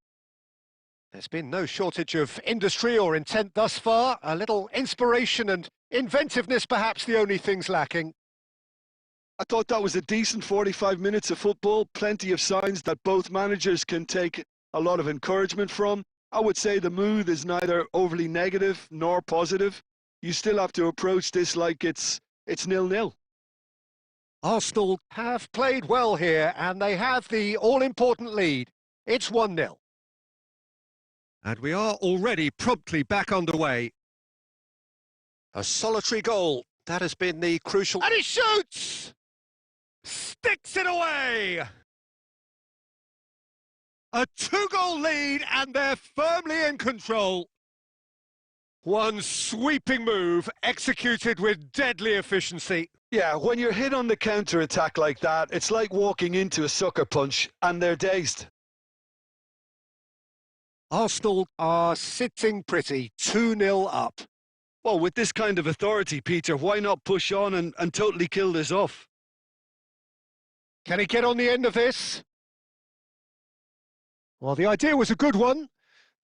Speaker 2: There's been no shortage of industry or intent thus far. A little inspiration and inventiveness, perhaps the only things lacking.
Speaker 3: I thought that was a decent 45 minutes of football. Plenty of signs that both managers can take a lot of encouragement from. I would say the mood is neither overly negative nor positive. You still have to approach this like it's 0-0.
Speaker 2: Arsenal have played well here, and they have the all-important lead. It's 1-0. And we are already promptly back underway. A solitary goal. That has been the crucial... And he shoots! Sticks it away! A 2-goal lead, and they're firmly in control. One sweeping move, executed with deadly efficiency.
Speaker 3: Yeah, when you're hit on the counter-attack like that, it's like walking into a sucker punch, and they're dazed.
Speaker 2: Arsenal are sitting pretty, 2-0 up.
Speaker 3: Well, with this kind of authority, Peter, why not push on and totally kill this off?
Speaker 2: Can he get on the end of this? Well, the idea was a good one.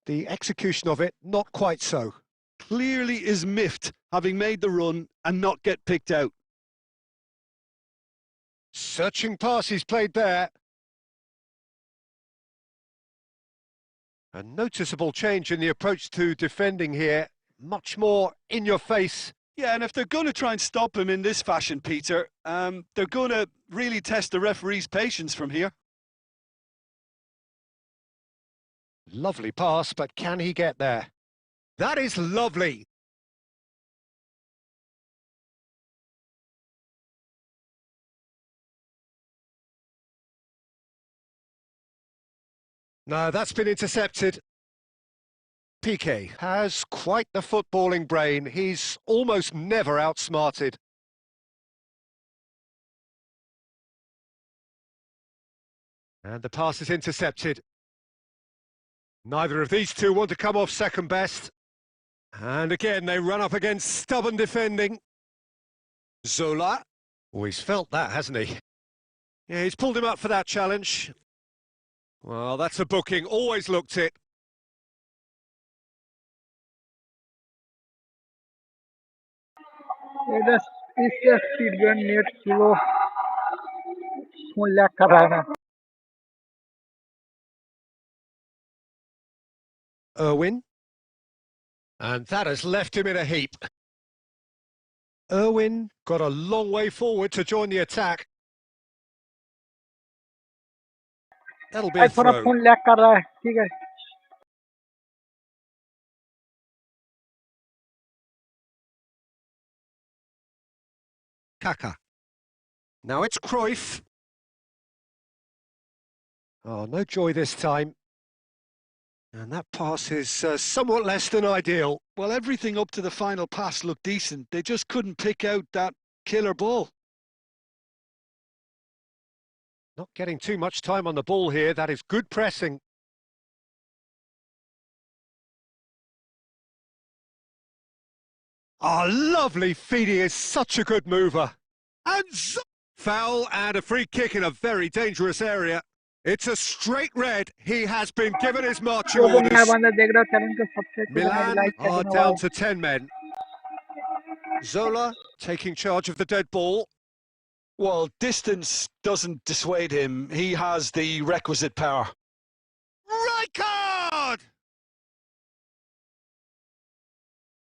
Speaker 2: The execution of it, not quite so.
Speaker 3: Clearly is miffed, having made the run and not get picked out.
Speaker 2: Searching pass he's played there. A noticeable change in the approach to defending here. Much more in your face.
Speaker 3: Yeah, and if they're going to try and stop him in this fashion, Peter, they're going to really test the referee's patience from here.
Speaker 2: Lovely pass, but can he get there? That is lovely. No, that's been intercepted. Piqué has quite the footballing brain. He's almost never outsmarted. And the pass is intercepted. Neither of these two want to come off second best. And again, they run up against stubborn defending. Zola. Oh, he's felt that, hasn't he? Yeah, he's pulled him up for that challenge. Well, that's a booking. Always looked it.
Speaker 1: इससे speed gun net slow phone lag कर रहा है ना
Speaker 2: Irwin. And that has left him in a heap. Irwin got a long way forward to join the attack. That'll be a
Speaker 1: थोड़ा
Speaker 2: throw.
Speaker 1: Phone lag कर रहा है ठीक है
Speaker 2: Kaka. Now it's Cruyff. Oh, no joy this time. And that pass is somewhat less than ideal.
Speaker 3: Well, everything up to the final pass looked decent. They just couldn't pick out that killer ball.
Speaker 2: Not getting too much time on the ball here. That is good pressing. Oh, lovely feed. He is such a good mover. And foul and a free kick in a very dangerous area. It's a straight red. He has been given his marching orders. Milan are down to 10 men. Zola taking charge of the dead ball.
Speaker 3: Well, distance doesn't dissuade him. He has the requisite power.
Speaker 2: Right card!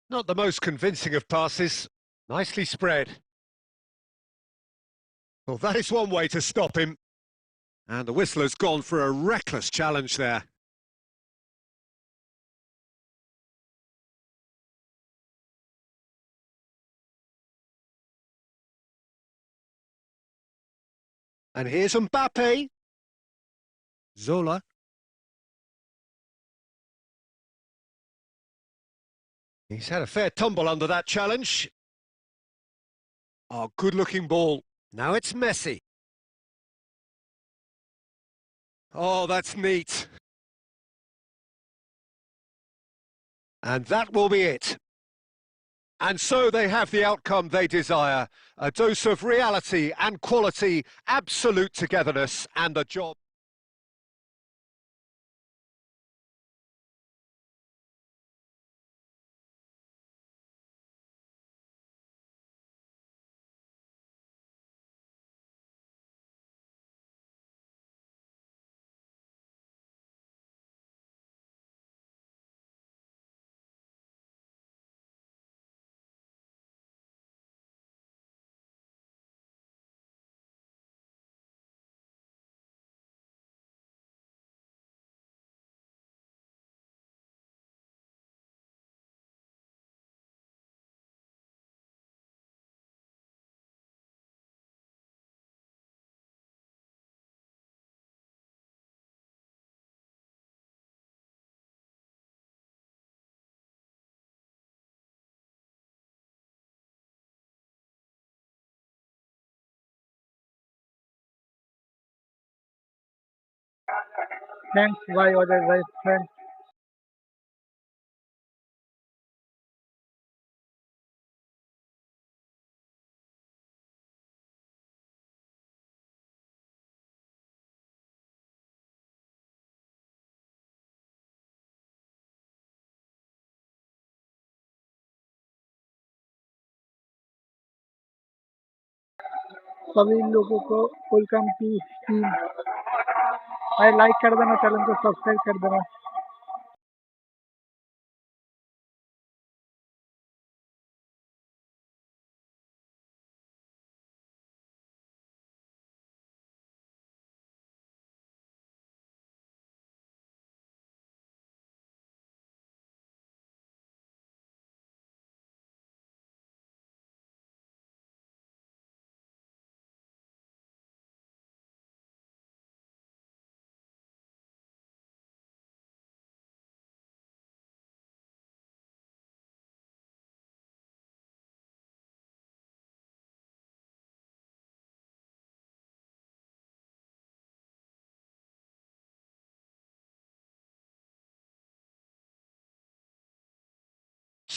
Speaker 2: Not the most convincing of passes. Nicely spread. Well, that is one way to stop him. And the whistler's gone for a reckless challenge there. And here's Mbappe. Zola. He's had a fair tumble under that challenge. Oh, good-looking ball. Now it's Messi. Oh, that's neat. And that will be it. And so they have the outcome they desire. A dose of reality and quality, absolute togetherness, and the job.
Speaker 1: Thanks, bye otherwise friends. सभी लोगों को welcome to stream. भाई like कर देना, channel को subscribe कर देना।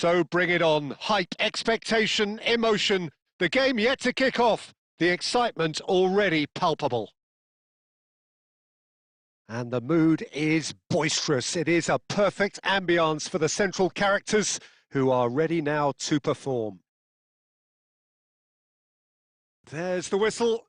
Speaker 2: So bring it on. Hype, expectation, emotion. The game yet to kick off. The excitement already palpable. And the mood is boisterous. It is a perfect ambience for the central characters who are ready now to perform. There's the whistle.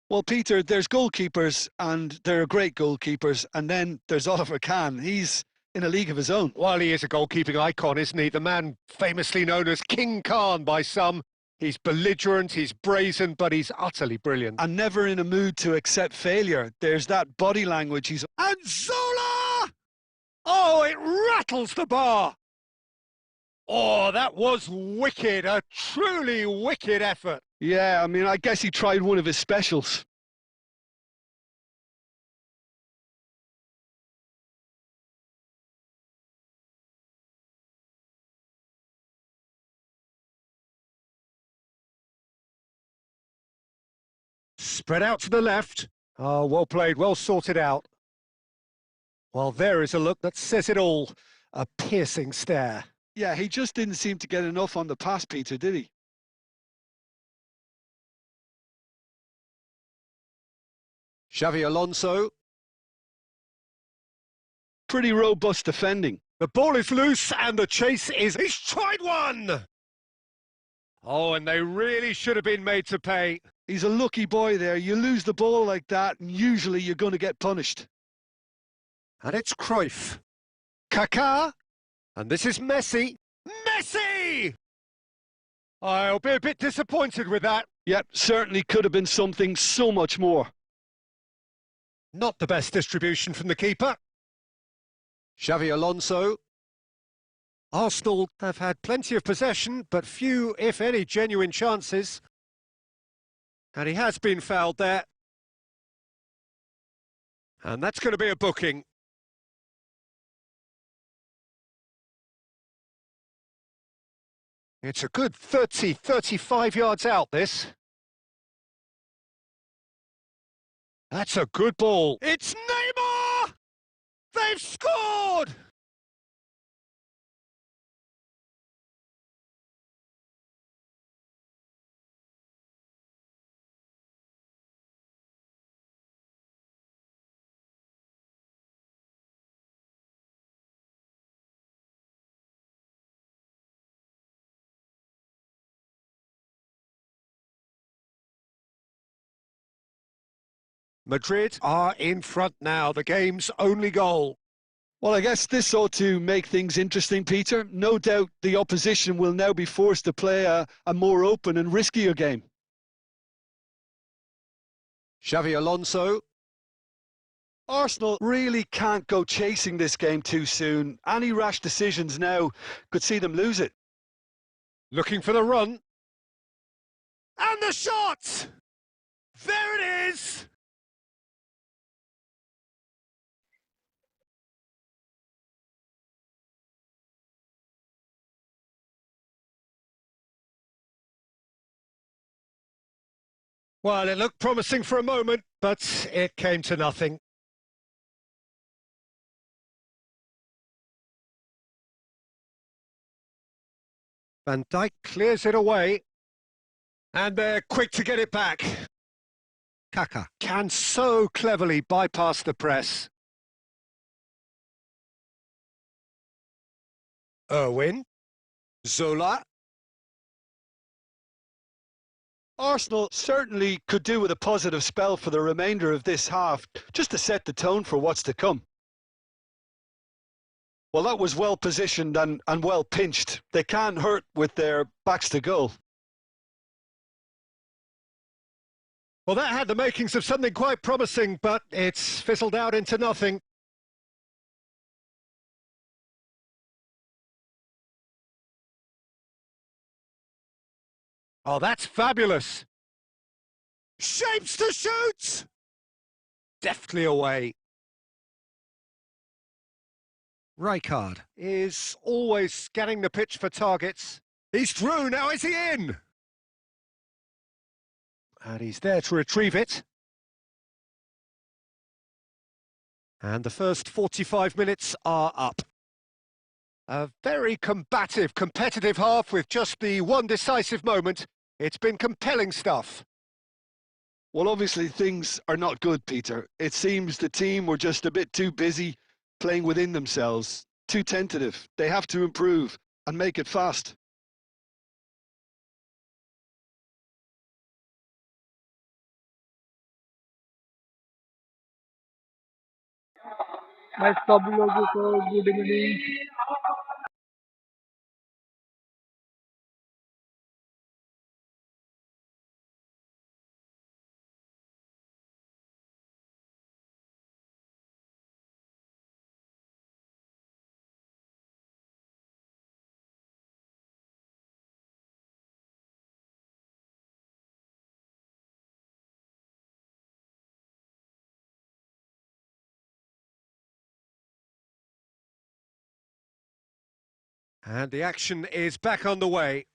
Speaker 3: Well, Peter, there's goalkeepers, and there are great goalkeepers, and then there's Oliver Kahn. He's in a league of his own.
Speaker 2: While he is a goalkeeping icon, isn't he? The man famously known as King Khan by some. He's belligerent, he's brazen, but he's utterly brilliant.
Speaker 3: And never in a mood to accept failure. There's that body language. He's
Speaker 2: And Zola! Oh, it rattles the bar. Oh, that was wicked, a truly wicked effort.
Speaker 3: Yeah, I mean, I guess he tried one of his specials.
Speaker 2: Spread out to the left. Oh, well played, well sorted out. Well, there is a look that says it all. A piercing stare.
Speaker 3: Yeah, he just didn't seem to get enough on the pass, Peter, did he?
Speaker 2: Xavi Alonso.
Speaker 3: Pretty robust defending.
Speaker 2: The ball is loose and the chase is... He's tried one! Oh, and they really should have been made to pay.
Speaker 3: He's a lucky boy there. You lose the ball like that, and usually you're going to get punished.
Speaker 2: And it's Cruyff. Kaká. And this is Messi. Messi! I'll be a bit disappointed with that.
Speaker 3: Yep, certainly could have been something so much more.
Speaker 2: Not the best distribution from the keeper. Xavi Alonso. Arsenal have had plenty of possession, but few, if any, genuine chances. And he has been fouled there. And that's going to be a booking. It's a good 30, 35 yards out, this. That's a good ball. It's Neymar! They've scored! Madrid are in front now, the game's only goal.
Speaker 3: Well, I guess this ought to make things interesting, Peter. No doubt the opposition will now be forced to play a more open and riskier game.
Speaker 2: Xavi Alonso.
Speaker 3: Arsenal really can't go chasing this game too soon. Any rash decisions now could see them lose it.
Speaker 2: Looking for the run. And the shot! There it is! Well, it looked promising for a moment, but it came to nothing. Van Dijk clears it away. And they're quick to get it back. Kaka can so cleverly bypass the press. Irwin. Zola.
Speaker 3: Arsenal certainly could do with a positive spell for the remainder of this half, just to set the tone for what's to come. Well, that was well positioned and well pinched. They can't hurt with their backs to goal.
Speaker 2: Well, that had the makings of something quite promising, but it's fizzled out into nothing. Oh, that's fabulous. Shapes to shoot! Deftly away. Rijkaard is always scanning the pitch for targets. He's through, now is he in? And he's there to retrieve it. And the first 45 minutes are up. A very combative, competitive half with just the one decisive moment. It's been compelling stuff.
Speaker 3: Well, obviously things are not good, Peter. It seems the team were just a bit too busy playing within themselves, too tentative. They have to improve and make it fast.
Speaker 1: भाई सब लोगों को good evening.
Speaker 2: And the action is back on the way.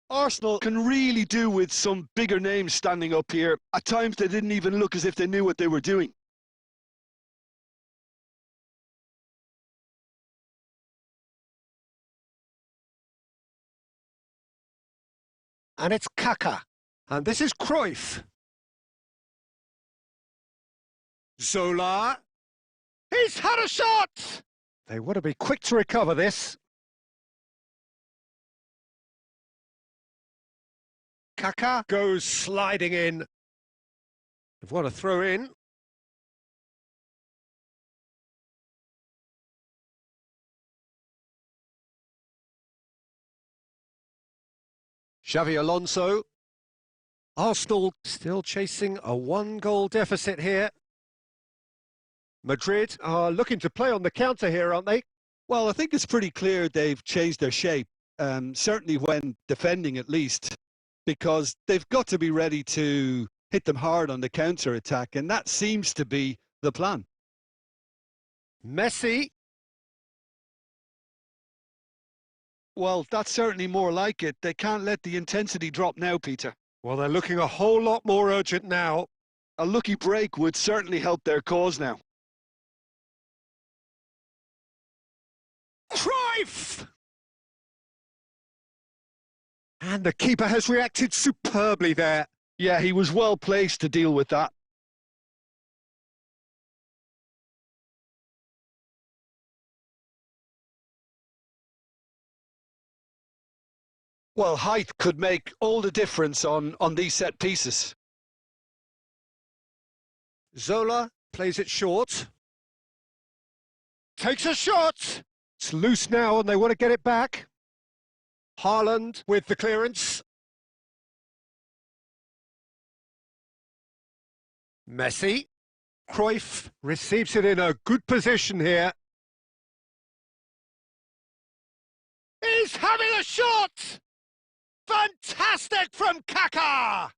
Speaker 3: Arsenal can really do with some bigger names standing up here. At times they didn't even look as if they knew what they were doing.
Speaker 2: And it's Kaka. And this is Cruyff. Zola. He's had a shot! They want to be quick to recover this. Kaka goes sliding in. They've got to throw in. Xavi Alonso. Arsenal still chasing a one-goal deficit here. Madrid are looking to play on the counter here, aren't they?
Speaker 3: Well, I think it's pretty clear they've changed their shape, certainly when defending at least, because they've got to be ready to hit them hard on the counter-attack, and that seems to be the plan.
Speaker 2: Messi.
Speaker 3: Well, that's certainly more like it. They can't let the intensity drop now, Peter.
Speaker 2: Well, they're looking a whole lot more urgent now.
Speaker 3: A lucky break would certainly help their cause now.
Speaker 2: Cruyff! And the keeper has reacted superbly there.
Speaker 3: Yeah, he was well placed to deal with that. Well, height could make all the difference on these set pieces.
Speaker 2: Zola plays it short. Takes a shot! It's loose now and they want to get it back. Haaland with the clearance. Messi. Cruyff receives it in a good position here. He's having a shot! Fantastic from Kaka!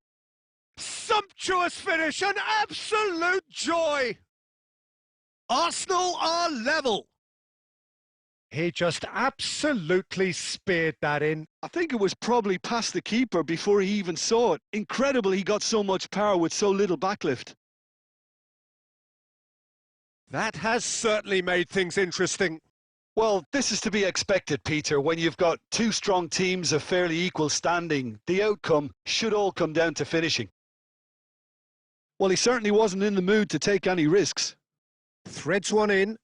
Speaker 2: Sumptuous finish, an absolute joy! Arsenal are level. He just absolutely speared that in.
Speaker 3: I think it was probably past the keeper before he even saw it. Incredible he got so much power with so little backlift.
Speaker 2: That has certainly made things interesting.
Speaker 3: Well, this is to be expected, Peter. When you've got two strong teams of fairly equal standing, the outcome should all come down to finishing. Well, he certainly wasn't in the mood to take any risks.
Speaker 2: Threads one in.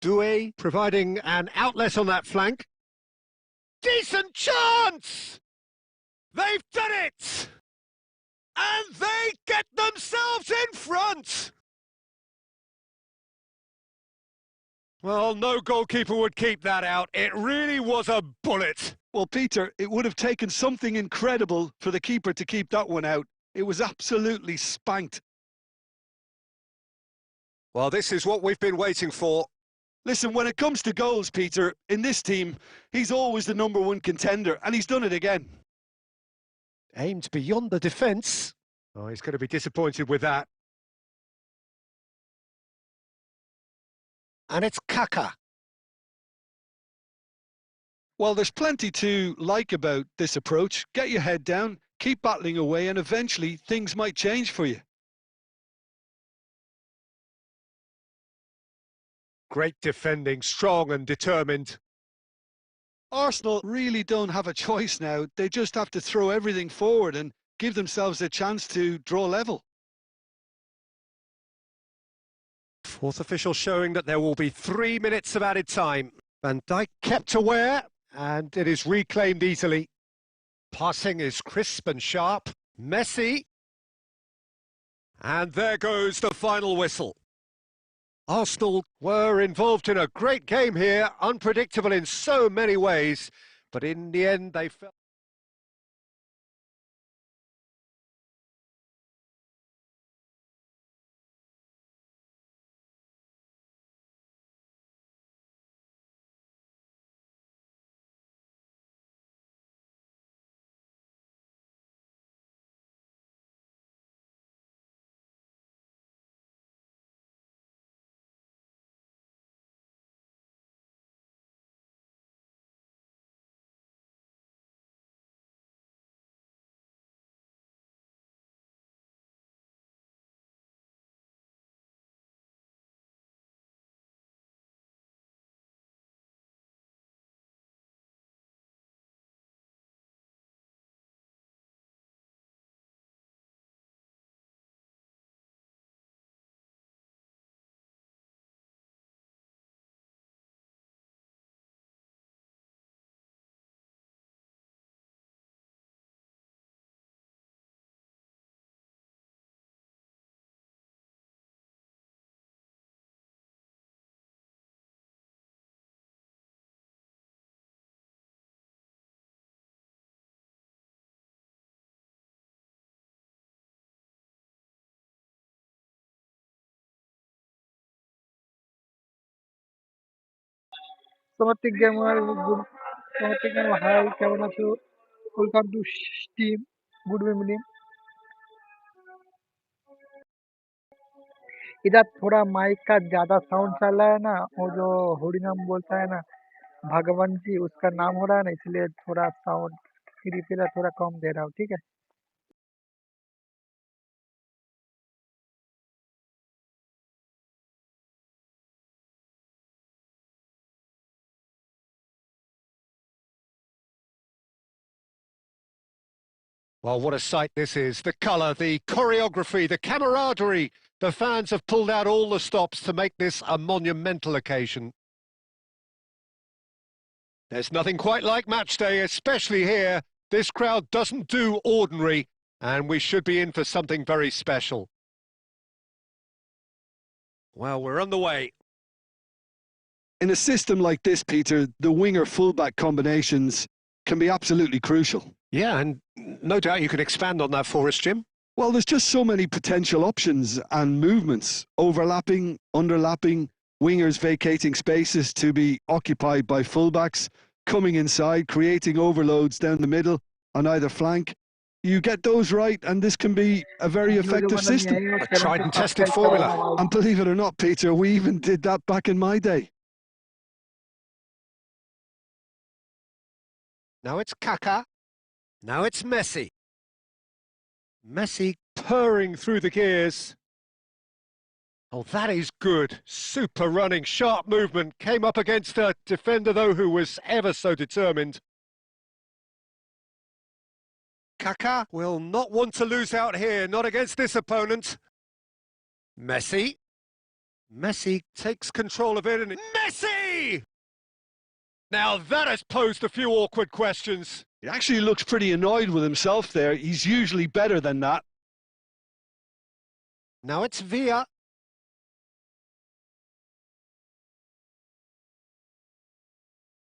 Speaker 2: Doué providing an outlet on that flank. Decent chance! They've done it! And they get themselves in front! Well, no goalkeeper would keep that out. It really was a bullet.
Speaker 3: Well, Peter, it would have taken something incredible for the keeper to keep that one out. It was absolutely spanked.
Speaker 2: Well, this is what we've been waiting for.
Speaker 3: Listen, when it comes to goals, Peter, in this team, he's always the #1 contender, and he's done it again.
Speaker 2: Aimed beyond the defence. Oh, he's going to be disappointed with that. And it's Kaka.
Speaker 3: Well, there's plenty to like about this approach. Get your head down, keep battling away, and eventually things might change for you.
Speaker 2: Great defending, strong and determined.
Speaker 3: Arsenal really don't have a choice now. They just have to throw everything forward and give themselves a chance to draw level.
Speaker 2: Fourth official showing that there will be 3 minutes of added time. Van Dijk kept aware, and it is reclaimed easily. Passing is crisp and sharp. Messi. And there goes the final whistle. Arsenal were involved in a great game here, unpredictable in so many ways, but in the end they felt...
Speaker 1: Somatic gamer, good. Somatic gamer, hi, কেমন আছো? Welcome to Steam. Good evening. इधर थोड़ा mic का ज्यादा sound चल रहा है ना, वो जो हरिनाम बोलता है ना भगवान जी, उसका नाम हो रहा है ना, इसलिए थोड़ा साउंड रिपीट थोड़ा कम दे रहा हूँ, ठीक है?
Speaker 2: Well, what a sight this is. The colour, the choreography, the camaraderie. The fans have pulled out all the stops to make this a monumental occasion. There's nothing quite like match day, especially here. This crowd doesn't do ordinary, and we should be in for something very special. Well, we're on the way.
Speaker 3: In a system like this, Peter, the winger-fullback combinations can be absolutely crucial.
Speaker 2: Yeah, and no doubt you could expand on that for us, Jim.
Speaker 3: Well, there's just so many potential options and movements, overlapping, underlapping, wingers vacating spaces to be occupied by fullbacks, coming inside, creating overloads down the middle on either flank. You get those right, and this can be a very effective system.
Speaker 2: A tried and tested formula.
Speaker 3: And believe it or not, Peter, we even did that back in my day.
Speaker 2: Now it's Kaka. Now it's Messi. Messi purring through the gears. Oh, that is good. Super running, sharp movement. Came up against a defender, though, who was ever so determined. Kaká will not want to lose out here, not against this opponent. Messi. Messi takes control of it and... Messi! Now that has posed a few awkward questions.
Speaker 3: He actually looks pretty annoyed with himself there. He's usually better than that.
Speaker 2: Now it's Villa.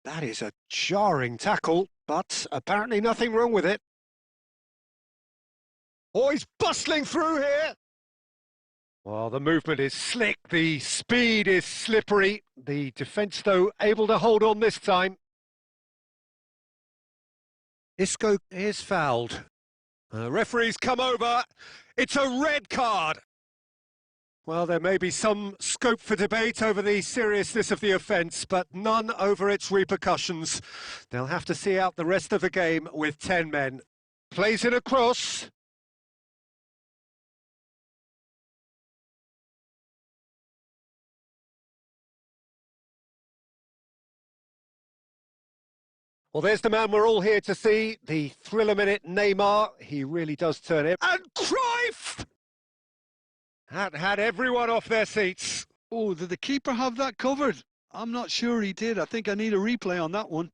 Speaker 2: That is a jarring tackle, but apparently nothing wrong with it. Oh, he's bustling through here. Well, the movement is slick, the speed is slippery. The defence, though, able to hold on this time. Isco is fouled. Referee's come over. It's a red card. Well, there may be some scope for debate over the seriousness of the offence, but none over its repercussions. They'll have to see out the rest of the game with 10 men. Plays it across. Well, there's the man we're all here to see, the thriller minute Neymar. He really does turn it. And Cruyff! That had everyone off their seats.
Speaker 3: Oh, did the keeper have that covered? I'm not sure he did. I think I need a replay on that one.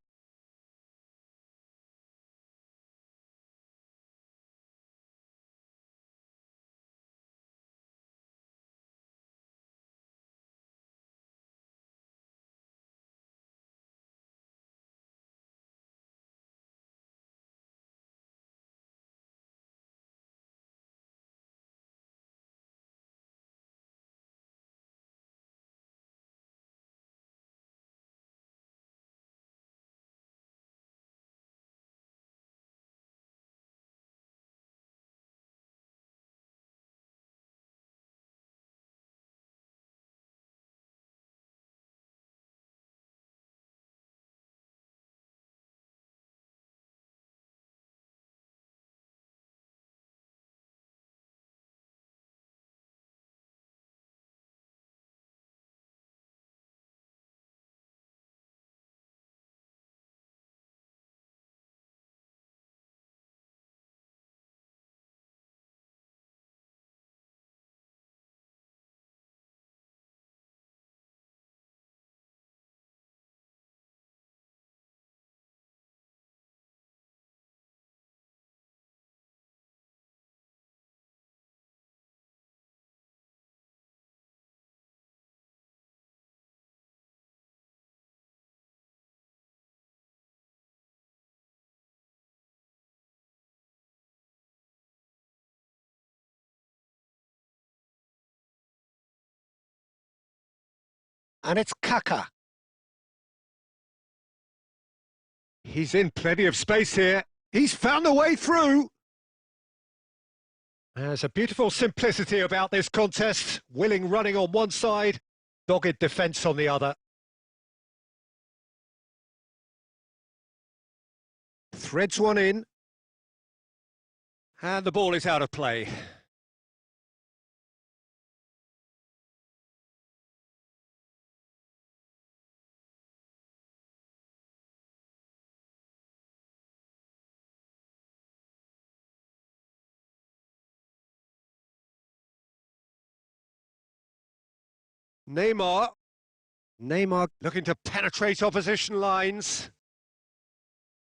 Speaker 2: And it's Kaká. He's in plenty of space here. He's found a way through. There's a beautiful simplicity about this contest. Willing running on one side, dogged defence on the other. Threads one in. And the ball is out of play. Neymar. Neymar looking to penetrate opposition lines.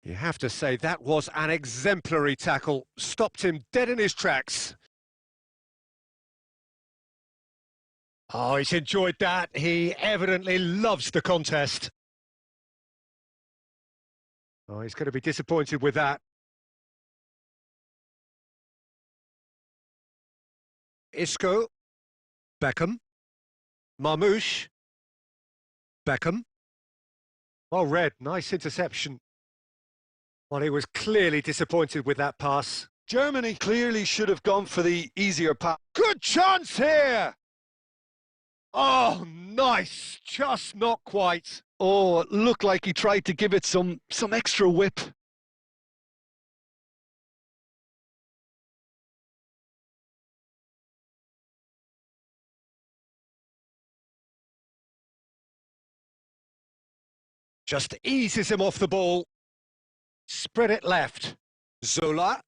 Speaker 2: You have to say that was an exemplary tackle. Stopped him dead in his tracks. Oh, he's enjoyed that. He evidently loves the contest. Oh, he's going to be disappointed with that. Isco. Beckham. Marmoush. Beckham. Oh, red. Nice interception. Well, he was clearly disappointed with that pass.
Speaker 3: Germany clearly should have gone for the easier pass.
Speaker 2: Good chance here! Oh, nice. Just not quite.
Speaker 3: Oh, it looked like he tried to give it some extra whip.
Speaker 2: Just eases him off the ball. Spread it left. Zola.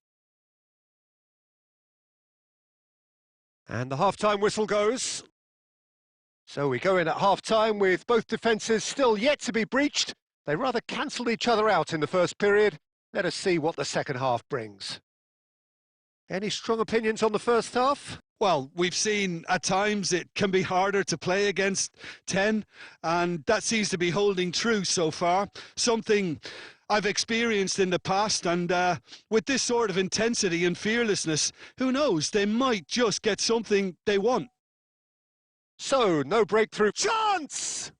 Speaker 2: And the half-time whistle goes. So we go in at half-time with both defences still yet to be breached. They rather cancelled each other out in the first period. Let us see what the second half brings. Any strong opinions on the first half?
Speaker 3: Well, we've seen at times it can be harder to play against 10, and that seems to be holding true so far. Something I've experienced in the past, and with this sort of intensity and fearlessness, who knows, they might just get something they want.
Speaker 2: So, no breakthrough chance!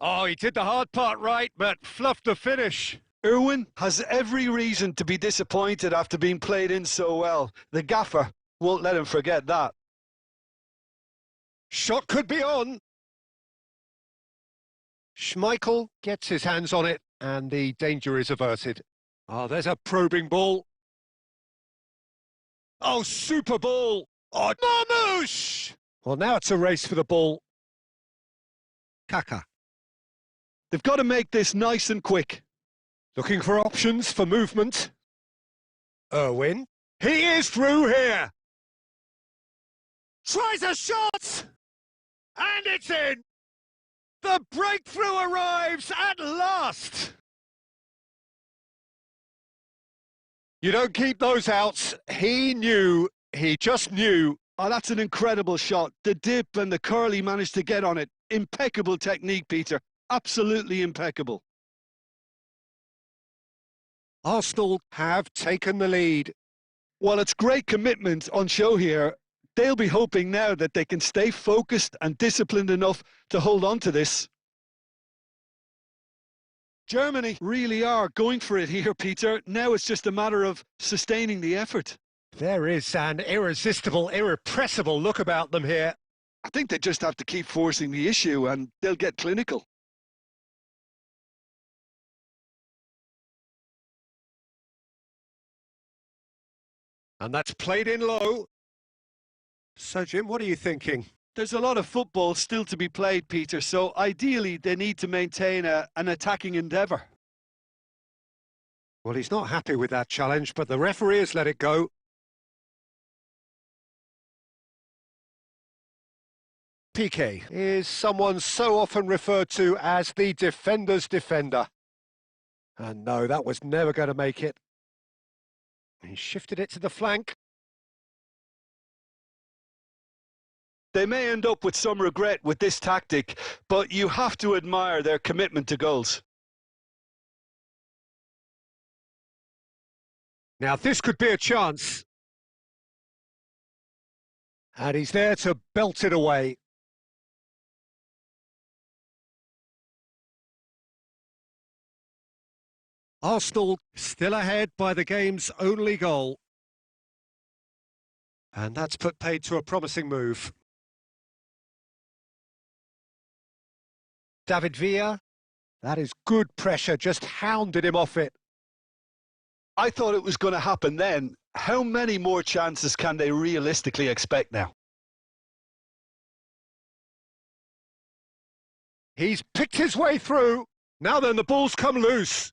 Speaker 2: Oh, he did the hard part right, but fluffed the finish.
Speaker 3: Irwin has every reason to be disappointed after being played in so well. The gaffer won't let him forget that.
Speaker 2: Shot could be on. Schmeichel gets his hands on it, and the danger is averted. Oh, there's a probing ball. Oh, super ball. Oh, Marmouche! Well, now it's a race for the ball. Kaka.
Speaker 3: They've got to make this nice and quick.
Speaker 2: Looking for options for movement. Irwin. He is through here. Tries a shot! And it's in! The breakthrough arrives at last! You don't keep those outs. He knew. He just knew.
Speaker 3: Oh, that's an incredible shot. The dip and the curl he managed to get on it. Impeccable technique, Peter. Absolutely impeccable.
Speaker 2: Arsenal have taken the lead.
Speaker 3: Well, it's great commitment on show here. They'll be hoping now that they can stay focused and disciplined enough to hold on to this. Germany really are going for it here, Peter. Now it's just a matter of sustaining the effort.
Speaker 2: There is an irresistible, irrepressible look about them here.
Speaker 3: I think they just have to keep forcing the issue and they'll get clinical.
Speaker 2: And that's played in low. So, Jim, what are you thinking?
Speaker 3: There's a lot of football still to be played, Peter, so ideally they need to maintain an attacking endeavour.
Speaker 2: Well, he's not happy with that challenge, but the referee has let it go. Piqué is someone so often referred to as the defender's defender. And no, that was never going to make it. He shifted it to the flank.
Speaker 3: They may end up with some regret with this tactic, but you have to admire their commitment to goals.
Speaker 2: Now this could be a chance. And he's there to belt it away. Arsenal still ahead by the game's only goal. And that's put paid to a promising move. David Villa, that is good pressure, just hounded him off it.
Speaker 3: I thought it was going to happen then. How many more chances can they realistically expect now?
Speaker 2: He's picked his way through. Now then, the ball's come loose.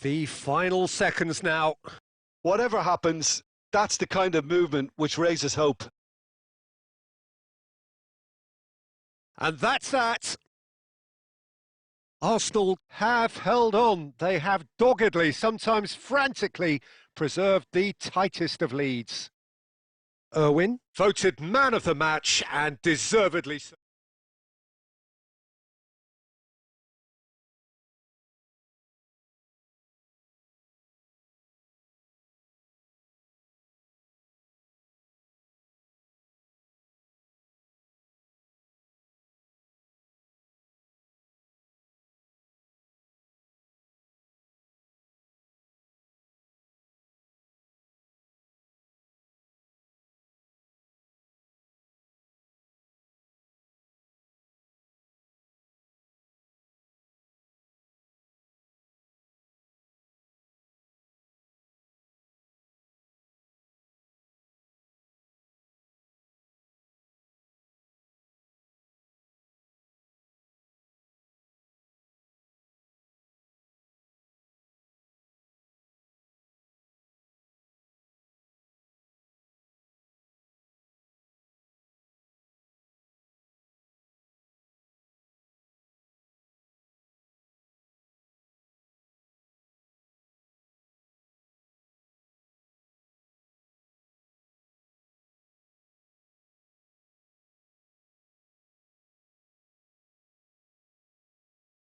Speaker 2: The final seconds now.
Speaker 3: Whatever happens, that's the kind of movement which raises hope.
Speaker 2: And that's that. Arsenal have held on. They have doggedly, sometimes frantically, preserved the tightest of leads. Irwin, voted man of the match, and deservedly so.